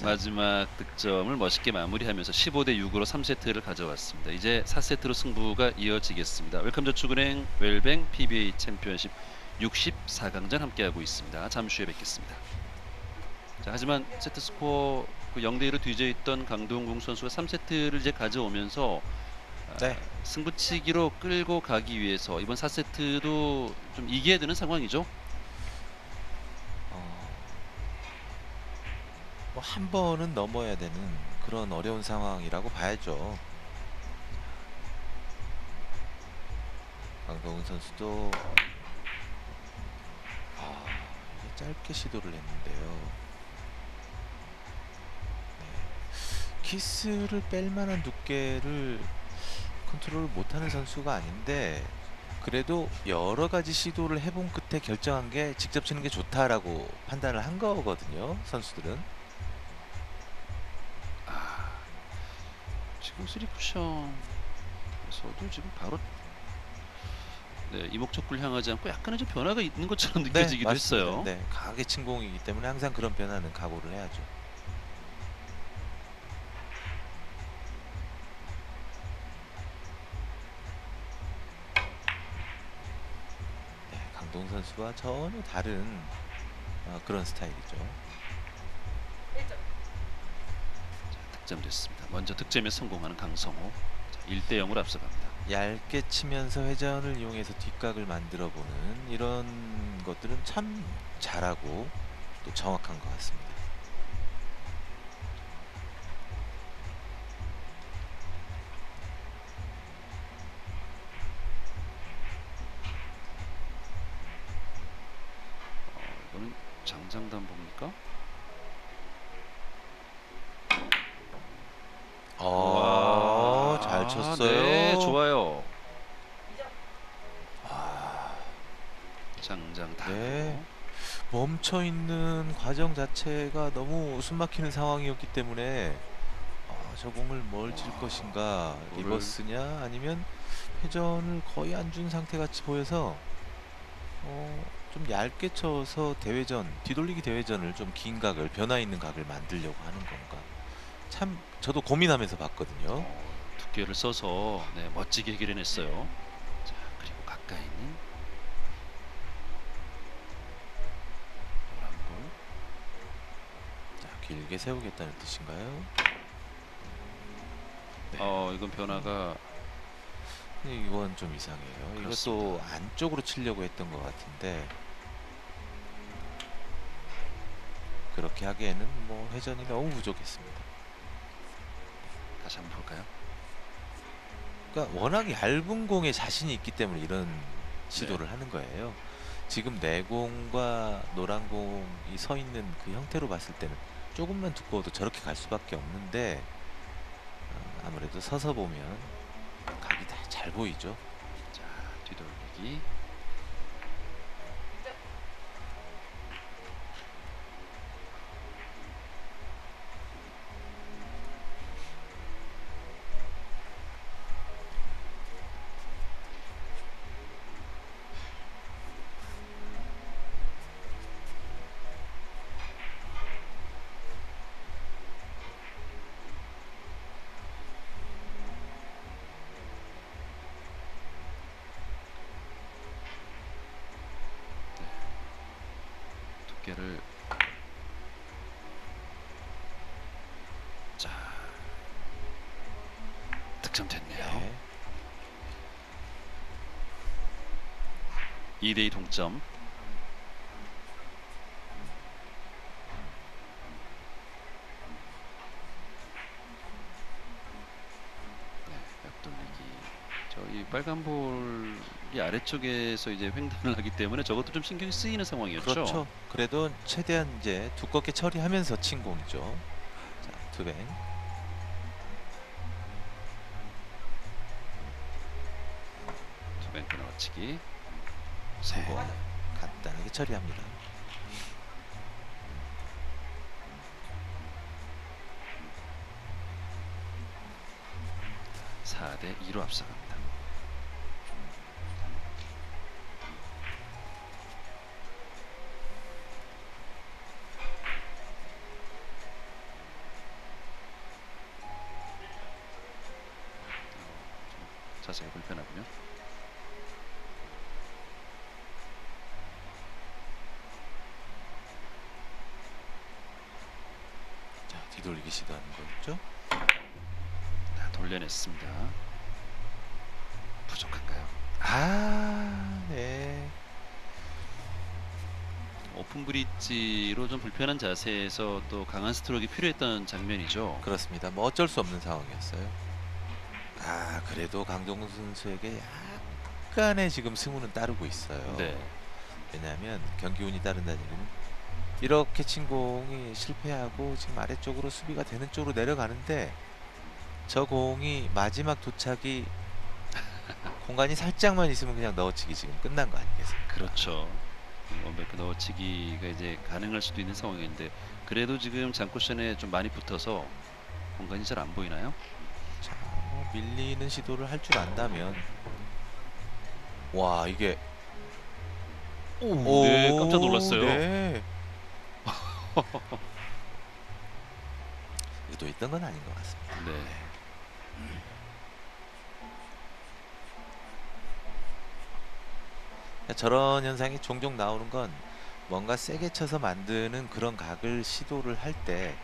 마지막 득점을 멋있게 마무리하면서 15대 6으로 3세트를 가져왔습니다. 이제 4세트로 승부가 이어지겠습니다. 웰컴저축은행 웰뱅 PBA 챔피언십 64강전 함께하고 있습니다. 잠시 후에 뵙겠습니다. 자, 하지만 세트 스코어 0대1로 뒤져 있던 강동궁 선수가 3세트를 이제 가져오면서 네. 승부치기로 끌고 가기 위해서 이번 4세트도 좀 이겨야 되는 상황이죠. 뭐 한 번은 넘어야 되는 그런 어려운 상황이라고 봐야죠. 강동훈 선수도 이게 짧게 시도를 했는데요. 키스를 뺄 만한 두께를 컨트롤을 못하는 선수가 아닌데 그래도 여러 가지 시도를 해본 끝에 결정한 게 직접 치는 게 좋다라고 판단을 한 거거든요. 선수들은. 지금 3쿠션에서도 지금 바로 이목적구를 향하지 않고 약간의 좀 변화가 있는 것처럼 느껴지기도 맞습니다. 했어요. 네, 강하게 침공이기 때문에 항상 그런 변화는 각오를 해야죠. 네, 강동 선수와 전혀 다른 그런 스타일이죠. 득점됐습니다. 먼저 득점에 성공하는 강성호. 1대 0으로 앞서갑니다. 얇게 치면서 회전을 이용해서 뒷각을 만들어 보는 이런 것들은 참 잘하고 또 정확한 것 같습니다. 이거는 장장담보입니까? 잘 쳤어요. 네, 좋아요. 장장담보. 네. 멈춰 있는 과정 자체가 너무 숨막히는 상황이었기 때문에 저 공을 뭘 칠 것인가, 이거를- 리버스냐 아니면 회전을 거의 안 준 상태 같이 보여서 좀 얇게 쳐서 대회전, 뒤돌리기 대회전을 좀 긴 각을, 변화 있는 각을 만들려고 하는 건가. 참 저도 고민하면서 봤거든요. 두께를 써서 멋지게 해결해냈어요. 자, 그리고 가까이 있는 노란 볼. 자, 길게 세우겠다는 뜻인가요? 네. 이건 변화가 이건 좀 이상해요. 이것도 그렇습니다. 안쪽으로 치려고 했던 것 같은데 그렇게 하기에는 뭐 회전이 너무 부족했습니다. 다시 한번 볼까요? 그러니까 워낙 얇은 공에 자신이 있기 때문에 이런 시도를 하는 거예요. 지금 내 공과 노란 공이 서 있는 그 형태로 봤을 때는 조금만 두꺼워도 저렇게 갈 수밖에 없는데 아무래도 서서 보면 각이 다 잘 보이죠. 자, 뒤돌리기. 두께를 자, 득점됐네요. 네. 2대2 동점. 옆돌리기. 이 빨간 볼이 아래쪽에서 이제 횡단을 하기 때문에 저것도 좀 신경이 쓰이는 상황이었죠. 그렇죠. 그래도 최대한 이제 두껍게 처리하면서 친 공이죠. 자, 투뱅. 투뱅크 넣어치기 성공. 네, 간단하게 처리합니다. 네. 4대 2로 앞서갑니다. 자세가 불편하군요. 자, 뒤돌리기 시도하는 거였죠. 돌려냈습니다. 부족한가요? 네. 오픈 브릿지로 좀 불편한 자세에서 또 강한 스트로크가 필요했던 장면이죠. 그렇습니다. 뭐 어쩔 수 없는 상황이었어요. 그래도 강동원 선수에게 약간의 지금 승부는 따르고 있어요. 네. 왜냐하면 경기 운이 따른다는 얘기는 이렇게 친 공이 실패하고 지금 아래쪽으로 수비가 되는 쪽으로 내려가는데 저 공이 마지막 도착이 공간이 살짝만 있으면 그냥 넣어치기 지금 끝난 거 아니겠습니까? 그렇죠. 원베이크 넣어치기가 이제 가능할 수도 있는 상황인데 그래도 지금 장쿠션에 좀 많이 붙어서 공간이 잘 안 보이나요? 자, 뭐 밀리는 시도를 할 줄 안다면 와 이게 네, 깜짝 놀랐어요. 네. 의도했던 건 아닌 것 같습니다. 네. 저런 현상이 종종 나오는 건 뭔가 세게 쳐서 만드는 그런 각을 시도를 할 때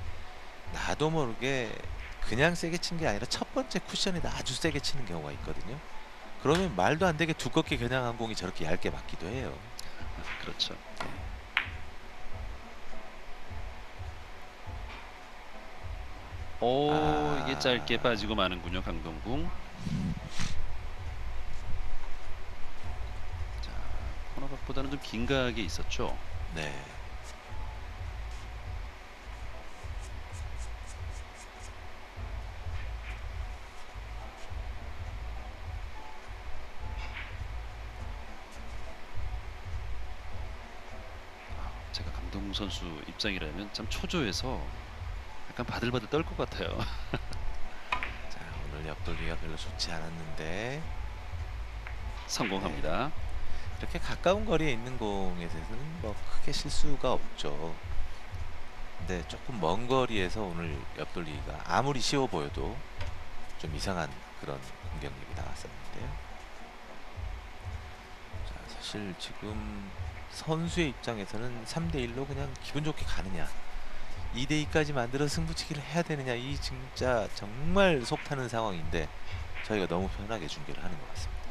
나도 모르게 그냥 세게 친 게 아니라 첫 번째 쿠션에다 아주 세게 치는 경우가 있거든요. 그러면 말도 안 되게 두껍게 겨냥한 공이 저렇게 얇게 맞기도 해요. 그렇죠. 이게 짧게 빠지고 마는군요, 강동궁. 자, 코너각보다는 좀 긴 각이 있었죠. 네. 제가 강동궁 선수 입장이라면 참 초조해서 약간 바들바들 떨 것 같아요. 자, 오늘 옆돌리가 별로 좋지 않았는데 성공합니다. 이렇게 가까운 거리에 있는 공에 대해서는 뭐 크게 실수가 없죠. 근데 조금 먼 거리에서 오늘 옆돌리기가 아무리 쉬워 보여도 좀 이상한 그런 공격력이 나왔었는데요. 자, 사실 지금 선수의 입장에서는 3대1로 그냥 기분 좋게 가느냐 2대2까지 만들어 승부치기를 해야 되느냐 이 진짜 정말 속 타는 상황인데 저희가 너무 편하게 중계를 하는 것 같습니다.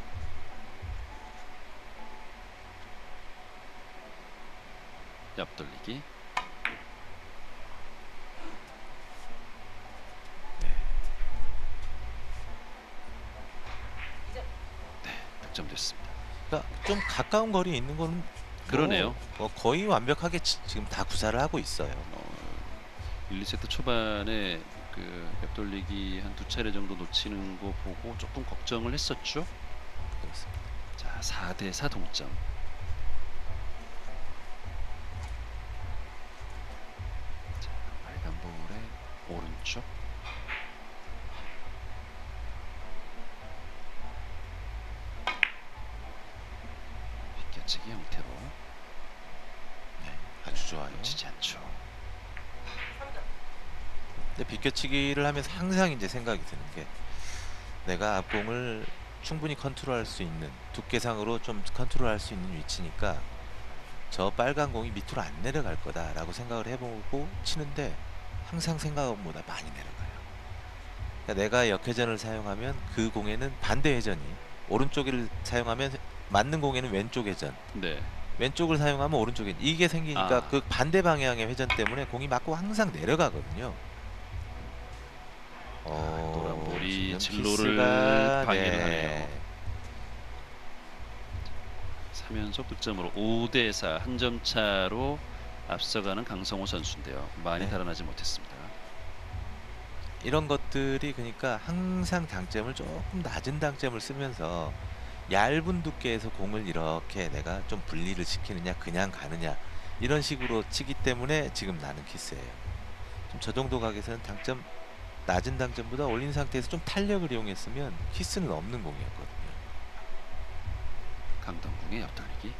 옆돌리기. 득점됐습니다. 그러니까 좀 가까운 거리에 있는 거는 그러네요. 뭐 거의 완벽하게 지금 다 구사를 하고 있어요. 1, 2세트 초반에 그 옆돌리기 한 2차례 정도 놓치는 거 보고 조금 걱정을 했었죠. 그렇습니다. 자, 4대4 동점. 자, 빨간 볼의 오른쪽. 비껴치기 형태로 네, 아주 좋아요. 놓치지 않죠. 근데 비껴치기를 하면서 항상 이제 생각이 드는 게 내가 앞공을 충분히 컨트롤할 수 있는 두께상으로 좀 컨트롤할 수 있는 위치니까 저 빨간 공이 밑으로 안 내려갈 거다라고 생각을 해보고 치는데 항상 생각보다 많이 내려가요. 그러니까 내가 역회전을 사용하면 그 공에는 반대 회전이 오른쪽을 사용하면 맞는 공에는 왼쪽 회전 네. 왼쪽을 사용하면 오른쪽 회전 이게 생기니까 그 반대 방향의 회전 때문에 공이 맞고 항상 내려가거든요. 노란 볼이 지금 진로를 키스가, 방해를 하네요. 3연속 득점으로 5대4 한 점 차로 앞서가는 강성호 선수인데요. 많이 네. 달아나지 못했습니다. 이런 것들이 그러니까 항상 당점을 조금 낮은 당점을 쓰면서 얇은 두께에서 공을 이렇게 내가 좀 분리를 시키느냐 그냥 가느냐 이런 식으로 치기 때문에 지금 나는 키스예요. 좀 저 정도 각에서는 당점 낮은 당점보다 올린 상태에서 좀 탄력을 이용했으면 키스는 없는 공이었거든요. 강동궁의 옆돌리기.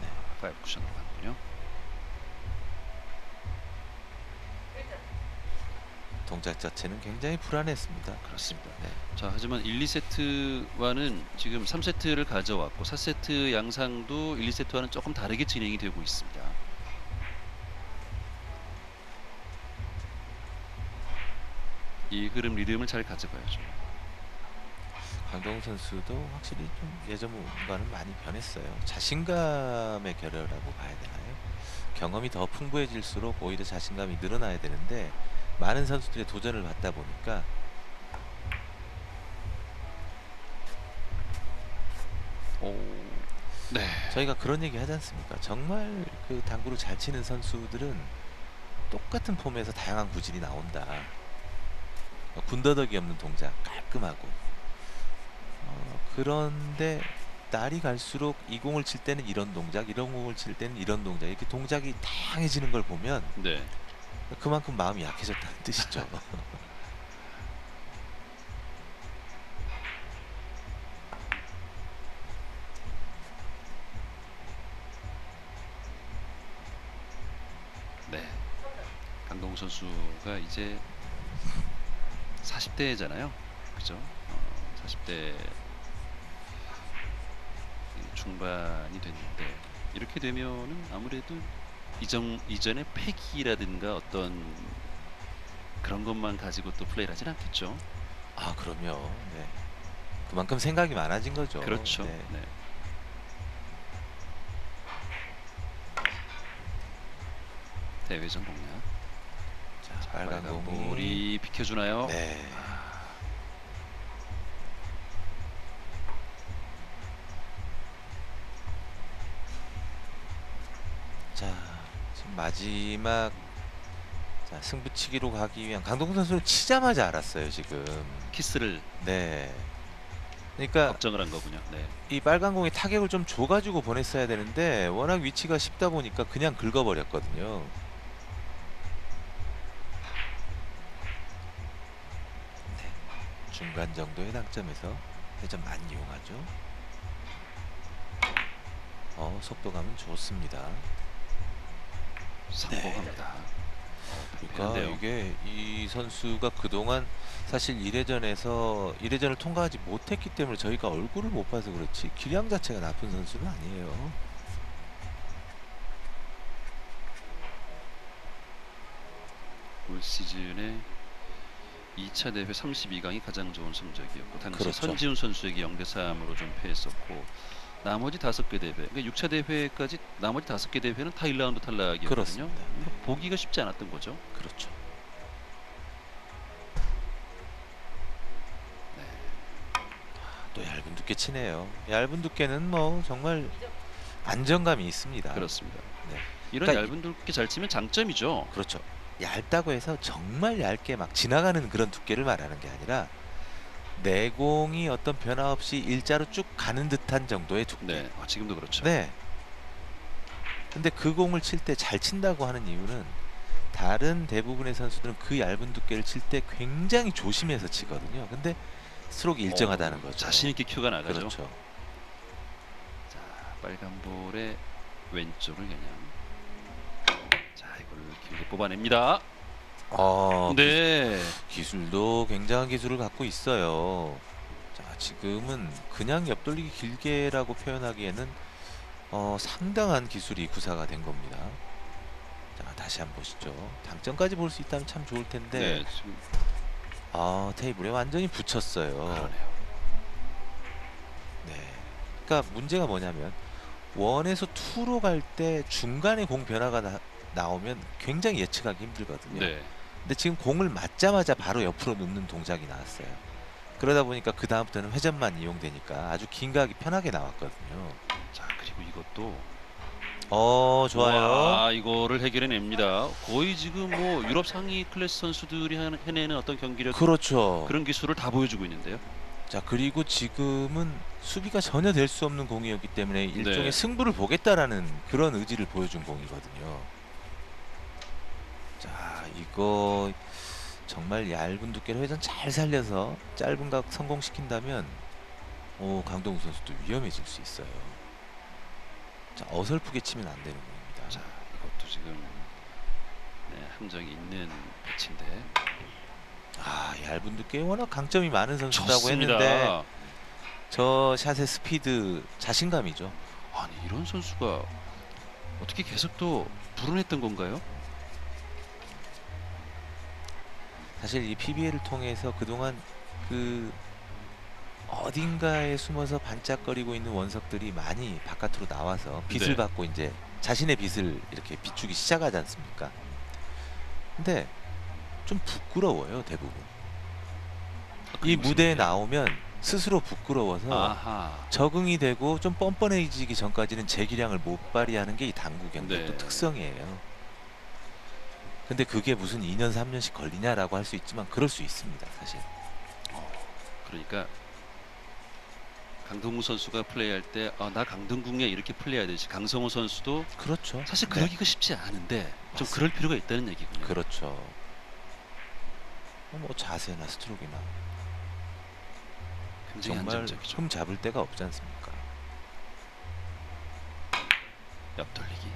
네, 5 쿠션으로 갔군요. 동작 자체는 굉장히 불안했습니다. 그렇습니다. 네. 자, 하지만 1, 2세트와는 지금 3세트를 가져왔고 4세트 양상도 1, 2세트와는 조금 다르게 진행이 되고 있습니다. 이 흐름 리듬을 잘 가져가야죠. 강동원 선수도 확실히 좀 예전과는 많이 변했어요. 자신감의 결여라고 봐야 되나요? 경험이 더 풍부해질수록 오히려 자신감이 늘어나야 되는데 많은 선수들의 도전을 받다 보니까 오, 네, 저희가 그런 얘기 하지 않습니까? 정말 그 당구를 잘 치는 선수들은 똑같은 폼에서 다양한 구질이 나온다. 군더더기 없는 동작 깔끔하고 그런데 날이 갈수록 이 공을 칠 때는 이런 동작, 이런 공을 칠 때는 이런 동작, 이렇게 동작이 다양해지는 걸 보면 네. 그만큼 마음이 약해졌다는 뜻이죠. 네. 강동우 선수가 이제 40대잖아요. 그죠? 40대 중반이 됐는데 이렇게 되면은 아무래도 이전의 패기라든가 어떤 그런 것만 가지고 또 플레이를 하진 않겠죠. 아, 그럼요. 네. 그만큼 생각이 많아진 거죠. 그렇죠. 네. 네. 대회전 공략. 자, 빨간 빨간 공이 볼이 비켜주나요? 네. 자, 지금 마지막 승부치기로 가기 위한 강동원 선수는 치자마자 알았어요, 지금. 키스를 네. 그러니까 걱정을 한 거군요. 네. 이 빨간 공에 타격을 좀 줘가지고 보냈어야 되는데 워낙 위치가 쉽다 보니까 그냥 긁어버렸거든요. 네. 중간 정도의 당점에서 회전 많이 이용하죠. 속도감은 좋습니다. 성공합니다. 그러니까 이게 이 선수가 그동안 사실 1회전을 통과하지 못했기 때문에 저희가 얼굴을 못 봐서 그렇지 기량 자체가 나쁜 선수는 아니에요. 올 시즌에 2차 대회 32강이 가장 좋은 성적이었고 당시 그렇죠. 선지훈 선수에게 0대 3으로 좀 패했었고 나머지 5개 대회, 그러니까 6차 대회까지 나머지 5개 대회는 다 1라운드 탈락이었거든요. 그렇습니다. 네. 보기가 쉽지 않았던 거죠. 그렇죠. 네. 또 얇은 두께 치네요. 얇은 두께는 뭐 정말 안정감이 있습니다. 그렇습니다. 네. 이런 그러니까 얇은 두께 잘 치면 장점이죠. 그렇죠. 얇다고 해서 정말 얇게 막 지나가는 그런 두께를 말하는 게 아니라 내공이 어떤 변화 없이 일자로 쭉 가는 듯한 정도의 두께. 네, 지금도 그렇죠. 네. 근데 그 공을 칠 때 잘 친다고 하는 이유는 다른 대부분의 선수들은 그 얇은 두께를 칠 때 굉장히 조심해서 치거든요. 근데 스트로크 일정하다는 거죠. 자신 있게 큐가 나가죠. 그렇죠. 자, 빨간 볼에 왼쪽을 그냥. 자, 이걸 길게 뽑아냅니다. 네. 기술도 굉장한 기술을 갖고 있어요. 자, 지금은 그냥 옆돌리기 길게라고 표현하기에는 상당한 기술이 구사가 된 겁니다. 자, 다시 한번 보시죠. 당점까지 볼 수 있다면 참 좋을 텐데. 네, 지금 테이블에 완전히 붙였어요. 그러네요. 네. 그러니까 문제가 뭐냐면 원에서 투로 갈 때 중간에 공 변화가 나오면 굉장히 예측하기 힘들거든요. 네. 근데 지금 공을 맞자마자 바로 옆으로 눕는 동작이 나왔어요. 그러다 보니까 그 다음부터는 회전만 이용되니까 아주 긴 각이 편하게 나왔거든요. 자, 그리고 이것도 좋아요. 와, 이거를 해결해냅니다. 거의 지금 뭐 유럽 상위 클래스 선수들이 해내는 어떤 경기력 그렇죠. 그런 기술을 다 보여주고 있는데요. 자, 그리고 지금은 수비가 전혀 될 수 없는 공이었기 때문에 일종의 네. 승부를 보겠다라는 그런 의지를 보여준 공이거든요. 자, 이거 정말 얇은 두께로 회전 잘 살려서 짧은 각 성공시킨다면 강동우 선수도 위험해질 수 있어요. 자, 어설프게 치면 안 되는 공입니다. 자, 이것도 지금 함정이 있는 배치인데 얇은 두께 워낙 강점이 많은 선수라고 좋습니다. 했는데 저 샷의 스피드 자신감이죠. 아니, 이런 선수가 어떻게 계속 또 불운했던 건가요? 사실 이 PBA를 통해서 그동안 그 어딘가에 숨어서 반짝거리고 있는 원석들이 많이 바깥으로 나와서 빛을 네. 받고 이제 자신의 빛을 이렇게 비추기 시작하지 않습니까? 근데 좀 부끄러워요, 대부분. 그게 이 무슨 무대에 말이에요? 나오면 스스로 부끄러워서 아하. 적응이 되고 좀 뻔뻔해지기 전까지는 제 기량을 못 발휘하는 게 이 당구 경기의 또 네. 특성이에요. 근데 그게 무슨 2년 3년씩 걸리냐라고 할 수 있지만 그럴 수 있습니다, 사실. 그러니까 강동구 선수가 플레이할 때 나 강동궁에 이렇게 플레이해야 되지. 강성호 선수도 그렇죠. 사실 네, 그러기가 쉽지 않은데 좀 맞습니다. 그럴 필요가 있다는 얘기군요. 그렇죠. 뭐 자세나 스트로크나 굉장히 정말 한정적이죠. 흠 잡을 데가 없지 않습니까? 옆돌리기.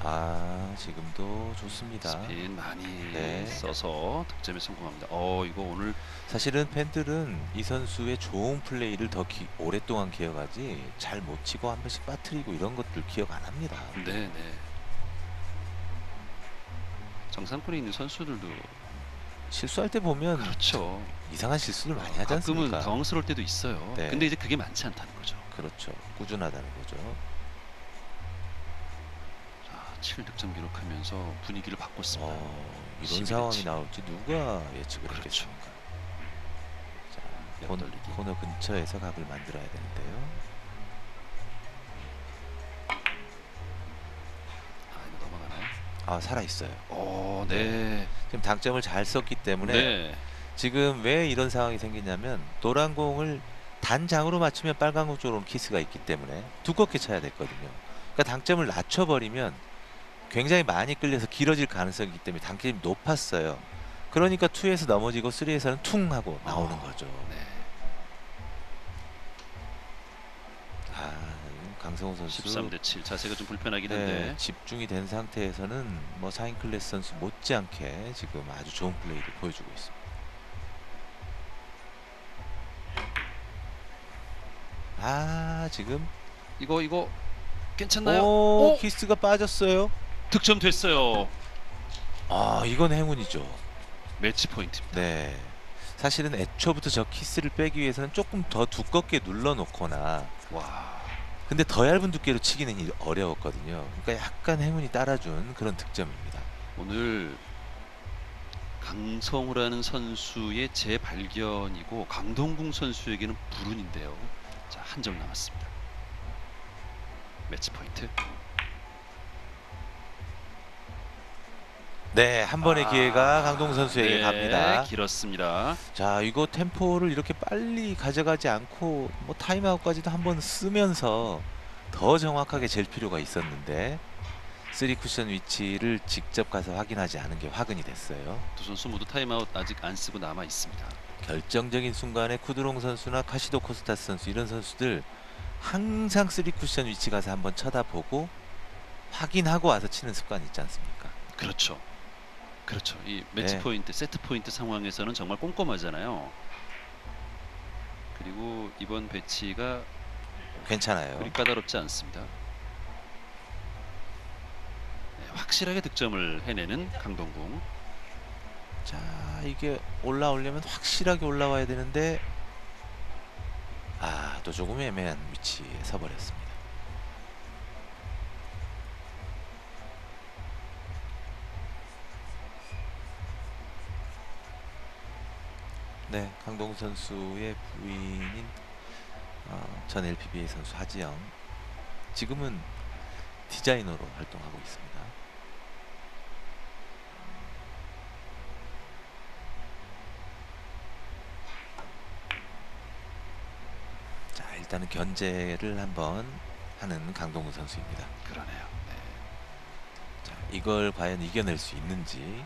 지금도 좋습니다. 스핀 많이 네. 써서 득점에 성공합니다. 이거 오늘 사실은 팬들은 이 선수의 좋은 플레이를 더 오랫동안 기억하지 잘 못 치고 한 번씩 빠뜨리고 이런 것들 기억 안 합니다. 네네. 정상권에 있는 선수들도 실수할 때 보면 그렇죠. 이상한 실수를 많이 하지 가끔은 않습니까? 당황스러울 때도 있어요. 네. 근데 이제 그게 많지 않다는 거죠. 그렇죠. 꾸준하다는 거죠. 자, 7득점 기록하면서 분위기를 바꿨습니다. 이런 11 상황이 치. 나올지 누가 예측을 그렇죠. 했겠습니까? 자, 옆돌리기. 코너 근처에서 각을 만들어야 되는데요. 이거 넘어가나요? 살아 있어요. 네. 지금 당점을 잘 썼기 때문에 네. 지금 왜 이런 상황이 생기냐면 노란 공을 단장으로 맞추면 빨간 공 쪽으로 키스가 있기 때문에 두껍게 쳐야 됐거든요. 그러니까 당점을 낮춰버리면 굉장히 많이 끌려서 길어질 가능성이 있기 때문에 당점이 높았어요. 그러니까 2에서 넘어지고 3에서는 퉁 하고 나오는 거죠. 네. 강성호 선수 13대 7. 자세가 좀 불편하긴 네, 한데. 집중이 된 상태에서는 뭐 사인 클래스 선수 못지않게 지금 아주 좋은 플레이를 보여주고 있습니다. 지금 이거 괜찮나요? 키스가 빠졌어요. 득점 됐어요. 이건 행운이죠. 매치 포인트입니다. 네. 사실은 애초부터 저 키스를 빼기 위해서는 조금 더 두껍게 눌러놓거나 와. 근데 더 얇은 두께로 치기는 어려웠거든요. 그러니까 약간 행운이 따라준 그런 득점입니다. 오늘 강성우라는 선수의 재발견이고 강동궁 선수에게는 불운인데요. 자, 한 점 남았습니다. 매치 포인트. 네, 한 번의 기회가 강동궁 선수에게 네, 갑니다. 길었습니다. 자, 이거 템포를 이렇게 빨리 가져가지 않고 뭐 타임아웃까지도 한번 쓰면서 더 정확하게 잴 필요가 있었는데 3 쿠션 위치를 직접 가서 확인하지 않은 게 화근이 됐어요. 두 선수 모두 타임아웃 아직 안 쓰고 남아 있습니다. 결정적인 순간에 쿠드롱 선수나 카시도 코스타스 선수 이런 선수들 항상 3 쿠션 위치 가서 한번 쳐다보고 확인하고 와서 치는 습관이 있지 않습니까? 그렇죠. 그렇죠. 이 매치 네. 포인트, 세트 포인트 상황에서는 정말 꼼꼼하잖아요. 그리고 이번 배치가 괜찮아요. 그리 까다롭지 않습니다. 네, 확실하게 득점을 해내는 강동궁. 자, 이게 올라오려면 확실하게 올라와야 되는데 또 조금 애매한 위치에 서버렸습니다. 네, 강동구 선수의 부인인 전 LPBA 선수 하지영, 지금은 디자이너로 활동하고 있습니다. 자, 일단은 견제를 한번 하는 강동구 선수입니다. 그러네요. 네. 자, 이걸 과연 이겨낼 수 있는지,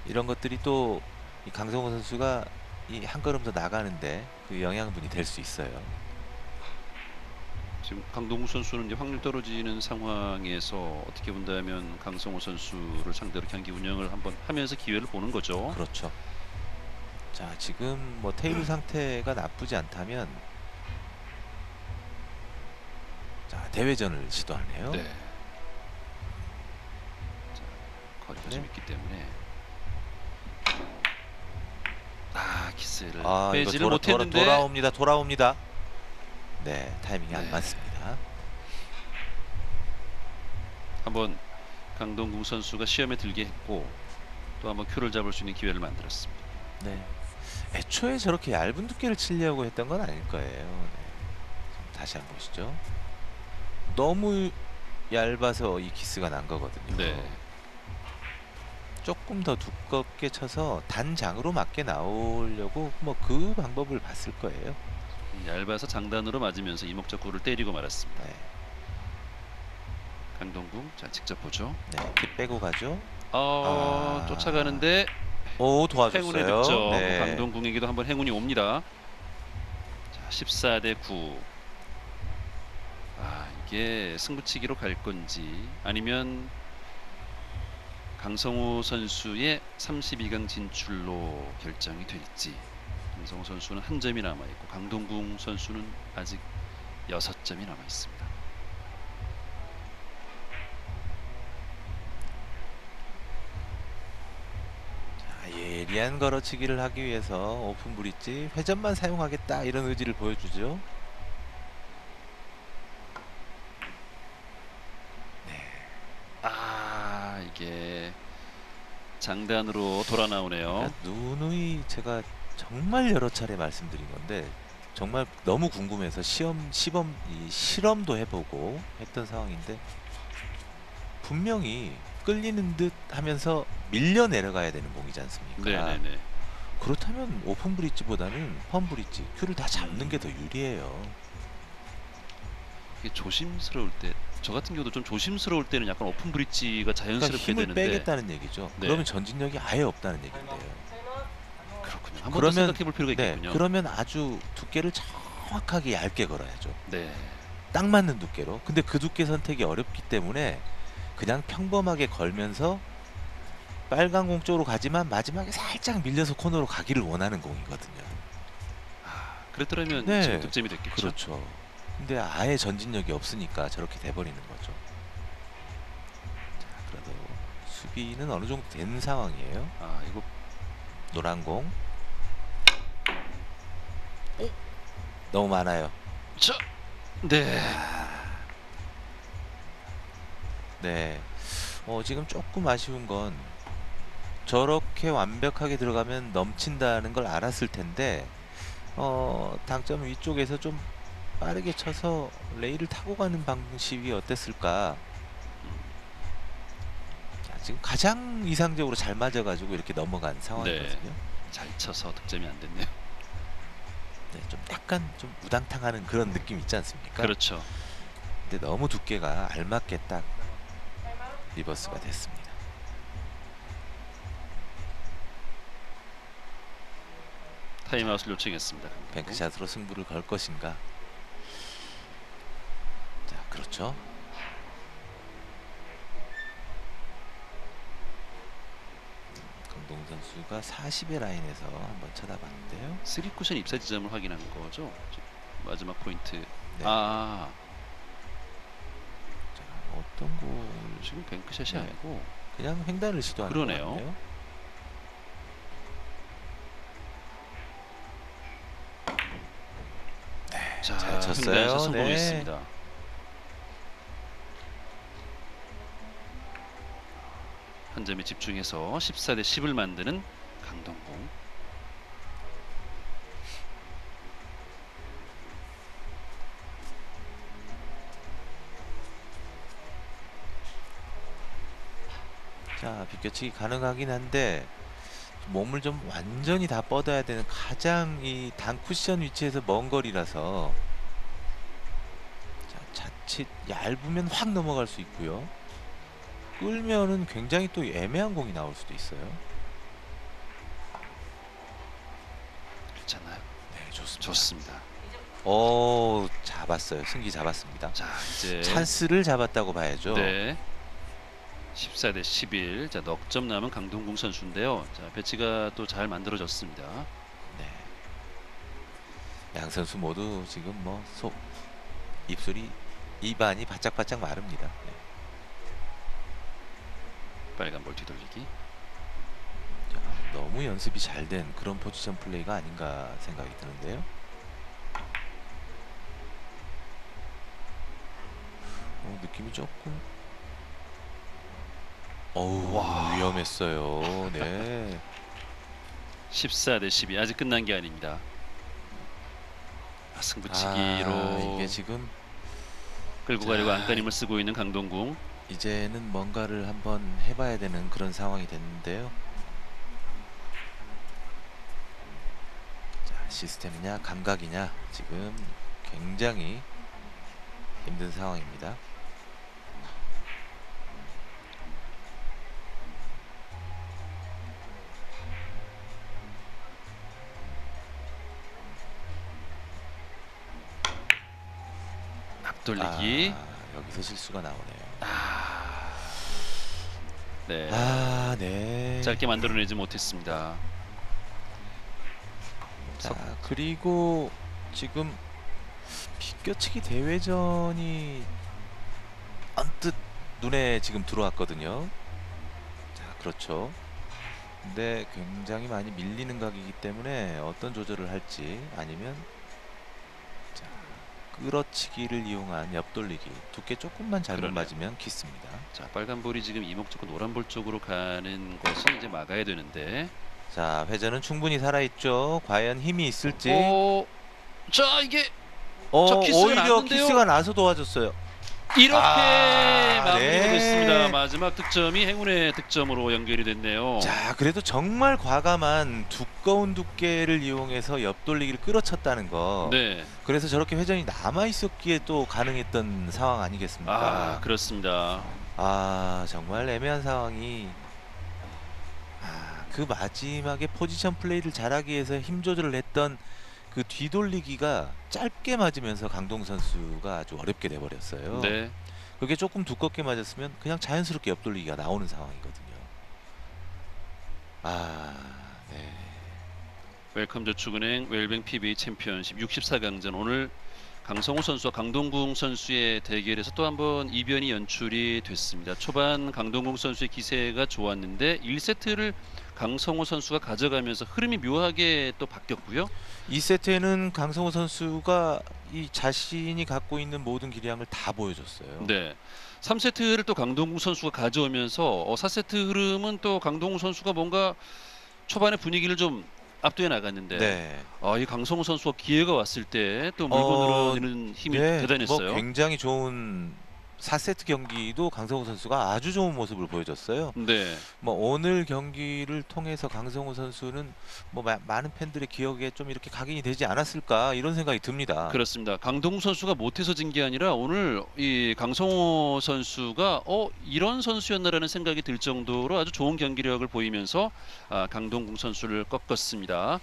이런 것들이 또 이 강성호 선수가 이 한 걸음 더 나가는데 그 영향분이 될 수 있어요. 지금 강동구 선수는 이제 확률 떨어지는 상황에서 어떻게 본다면 강성호 선수를 상대로 경기 운영을 한번 하면서 기회를 보는 거죠. 그렇죠. 자, 지금 뭐 테이블 상태가 나쁘지 않다면 자, 대회전을 시도하네요. 네. 자, 거리가 좀 네. 있기 때문에 키스를 이거 빼지를 못했는데 돌아옵니다. 네, 타이밍이 안 네. 맞습니다. 한번 강동궁 선수가 시험에 들게 했고 또 한번 큐를 잡을 수 있는 기회를 만들었습니다. 네. 애초에 저렇게 얇은 두께를 치려고 했던 건 아닐 거예요. 네. 다시 한번 보시죠. 너무 얇아서 이 키스가 난 거거든요. 네. 조금 더 두껍게 쳐서 단장으로 맞게 나오려고 뭐 그 방법을 봤을 거예요. 얇아서 장단으로 맞으면서 이목적구를 때리고 말았습니다. 네. 강동궁 자 직접 보죠. 네, 이렇게 빼고 가죠. 쫓아가는데 오, 행운의 도와줬어요. 득점. 네. 강동궁에게도 한번 행운이 옵니다. 자, 14대 9. 이게 승부치기로 갈 건지 아니면 강성우 선수의 32강 진출로 결정이 될지. 강성우 선수는 한 점이 남아 있고 강동궁 선수는 아직 6점이 남아 있습니다. 예리한 걸어치기를 하기 위해서 오픈 브릿지 회전만 사용하겠다 이런 의지를 보여주죠. 이게 장단으로 돌아 나오네요. 그러니까 누누이 제가 정말 여러 차례 말씀드린 건데 정말 너무 궁금해서 실험도 해보고 했던 상황인데 분명히 끌리는 듯 하면서 밀려 내려가야 되는 공이지 않습니까? 네네네. 그렇다면 오픈 브릿지보다는 펌 브릿지 큐를 다 잡는 게 더 유리해요. 이게 조심스러울 때, 저 같은 경우도 좀 조심스러울 때는 약간 오픈 브릿지가 그러니까 자연스럽게 힘을 되는데. 빼겠다는 얘기죠. 네. 그러면 전진력이 아예 없다는 얘긴데요. 그렇군요. 한번 더 그러면 생각해 볼 필요가 네, 있겠군요. 그러면 아주 두께를 정확하게 얇게 걸어야죠. 네. 딱 맞는 두께로. 근데 그 두께 선택이 어렵기 때문에 그냥 평범하게 걸면서 빨간 공 쪽으로 가지만 마지막에 살짝 밀려서 코너로 가기를 원하는 공이거든요. 그랬더라면 네, 지금 득점이 됐겠죠. 그렇죠. 근데 아예 전진력이 없으니까 저렇게 돼버리는 거죠. 자, 그래도 수비는 어느 정도 된 상황이에요. 이거 노란 공. 너무 많아요. 네. 네. 지금 조금 아쉬운 건 저렇게 완벽하게 들어가면 넘친다는 걸 알았을 텐데 당점 위쪽에서 좀 빠르게 쳐서 레일을 타고 가는 방식이 어땠을까. 자, 지금 가장 이상적으로 잘 맞아가지고 이렇게 넘어간 상황이거든요. 잘 쳐서 득점이 안 됐네요. 네, 좀 약간 좀 우당탕하는 그런 느낌 있지 않습니까? 그렇죠. 근데 너무 두께가 알맞게 딱 리버스가 됐습니다. 타임아웃을 요청했습니다. 뱅크샷으로 승부를 걸 것인가. 자, 그렇죠. 강동 선수가 40의 라인에서 한번 쳐다봤는데요. 3쿠션 입사 지점을 확인한 거죠. 마지막 포인트. 네. 자, 자, 어떤 골 지금 뱅크샷이 네. 아니고 그냥 횡단을 시도하는 그러네요. 것 같네요. 자, 잘 쳤어요. 횡단에서 성공했습니다. 네. 한 점에 집중해서 14대 10을 만드는 강동궁. 자, 비껴치기 가능하긴 한데 몸을 좀 완전히 다 뻗어야 되는 가장 이 단 쿠션 위치에서 먼 거리라서 자, 자칫 얇으면 확 넘어갈 수 있고요. 끌면은 굉장히 또 애매한 공이 나올 수도 있어요. 괜찮나요? 네, 좋습니다. 좋습니다. 잡았어요. 승기 잡았습니다. 자, 이제 찬스를 잡았다고 봐야죠. 네. 14대 11. 자, 넉 점 남은 강동궁 선수인데요. 자, 배치가 또 잘 만들어졌습니다. 네. 양 선수 모두 지금 뭐 입안이 바짝바짝 마릅니다. 네. 빨간 볼 뒤돌리기. 자, 너무 연습이 잘 된 그런 포지션 플레이가 아닌가 생각이 드는데요. 느낌이 조금 어우 와. 위험했어요. 네. 14 대 12 아직 끝난 게 아닙니다. 승부치기로 이게 지금 끌고 자, 가려고 안간힘을 쓰고 있는 강동궁. 이제는 뭔가를 한번 해봐야 되는 그런 상황이 됐는데요. 자, 시스템이냐 감각이냐 지금 굉장히 힘든 상황입니다. 앞돌리기. 여기서 실수가 나오네요. 네. 네. 짧게 만들어내지 못했습니다. 자, 그리고 지금 비껴치기 대회전이 언뜻 눈에 지금 들어왔거든요. 자, 그렇죠. 근데 굉장히 많이 밀리는 각이기 때문에 어떤 조절을 할지 아니면 자, 끌어치기를 이용한 옆돌리기 두께 조금만 잘못 그러네요. 맞으면 키스입니다. 자, 빨간 볼이 지금 이목적으로 노란 볼 쪽으로 가는 것을 이제 막아야 되는데. 자, 회전은 충분히 살아있죠. 과연 힘이 있을지. 자, 이게 저 키스가 오히려 났는데요? 키스가 나서 도와줬어요. 이렇게 마무리가 네. 됐습니다. 마지막 득점이 행운의 득점으로 연결이 됐네요. 자, 그래도 정말 과감한 두꺼운 두께를 이용해서 옆돌리기를 끌어쳤다는 거. 네. 그래서 저렇게 회전이 남아 있었기에 또 가능했던 상황 아니겠습니까? 그렇습니다. 정말 애매한 상황이. 그 마지막에 포지션 플레이를 잘하기 위해서 힘 조절을 했던 그 뒤돌리기가 짧게 맞으면서 강동 선수가 아주 어렵게 돼버렸어요. 네. 그게 조금 두껍게 맞았으면 그냥 자연스럽게 옆돌리기가 나오는 상황이거든요. 네. 웰컴저축은행 웰뱅 PBA 챔피언십 64강전 오늘 강성호 선수와 강동궁 선수의 대결에서 또 한번 이변이 연출이 됐습니다. 초반 강동궁 선수의 기세가 좋았는데 1세트를 강성호 선수가 가져가면서 흐름이 묘하게 또 바뀌었고요. 2세트에는 강성호 선수가 이 자신이 갖고 있는 모든 기량을 다 보여줬어요. 네. 3세트를 또 강동궁 선수가 가져오면서 4세트 흐름은 또 강동궁 선수가 뭔가 초반에 분위기를 좀 압도해 나갔는데 네. 이 강성호 선수가 기회가 왔을 때 또 물고 늘어지는 힘이 대단했어요. 뭐 굉장히 좋은 4세트 경기도 강성호 선수가 아주 좋은 모습을 보여줬어요. 네. 뭐 오늘 경기를 통해서 강성호 선수는 뭐 많은 팬들의 기억에 좀 이렇게 각인이 되지 않았을까 이런 생각이 듭니다. 그렇습니다. 강동궁 선수가 못해서 진 게 아니라 오늘 이 강성호 선수가 이런 선수였나라는 생각이 들 정도로 아주 좋은 경기력을 보이면서 강동궁 선수를 꺾었습니다.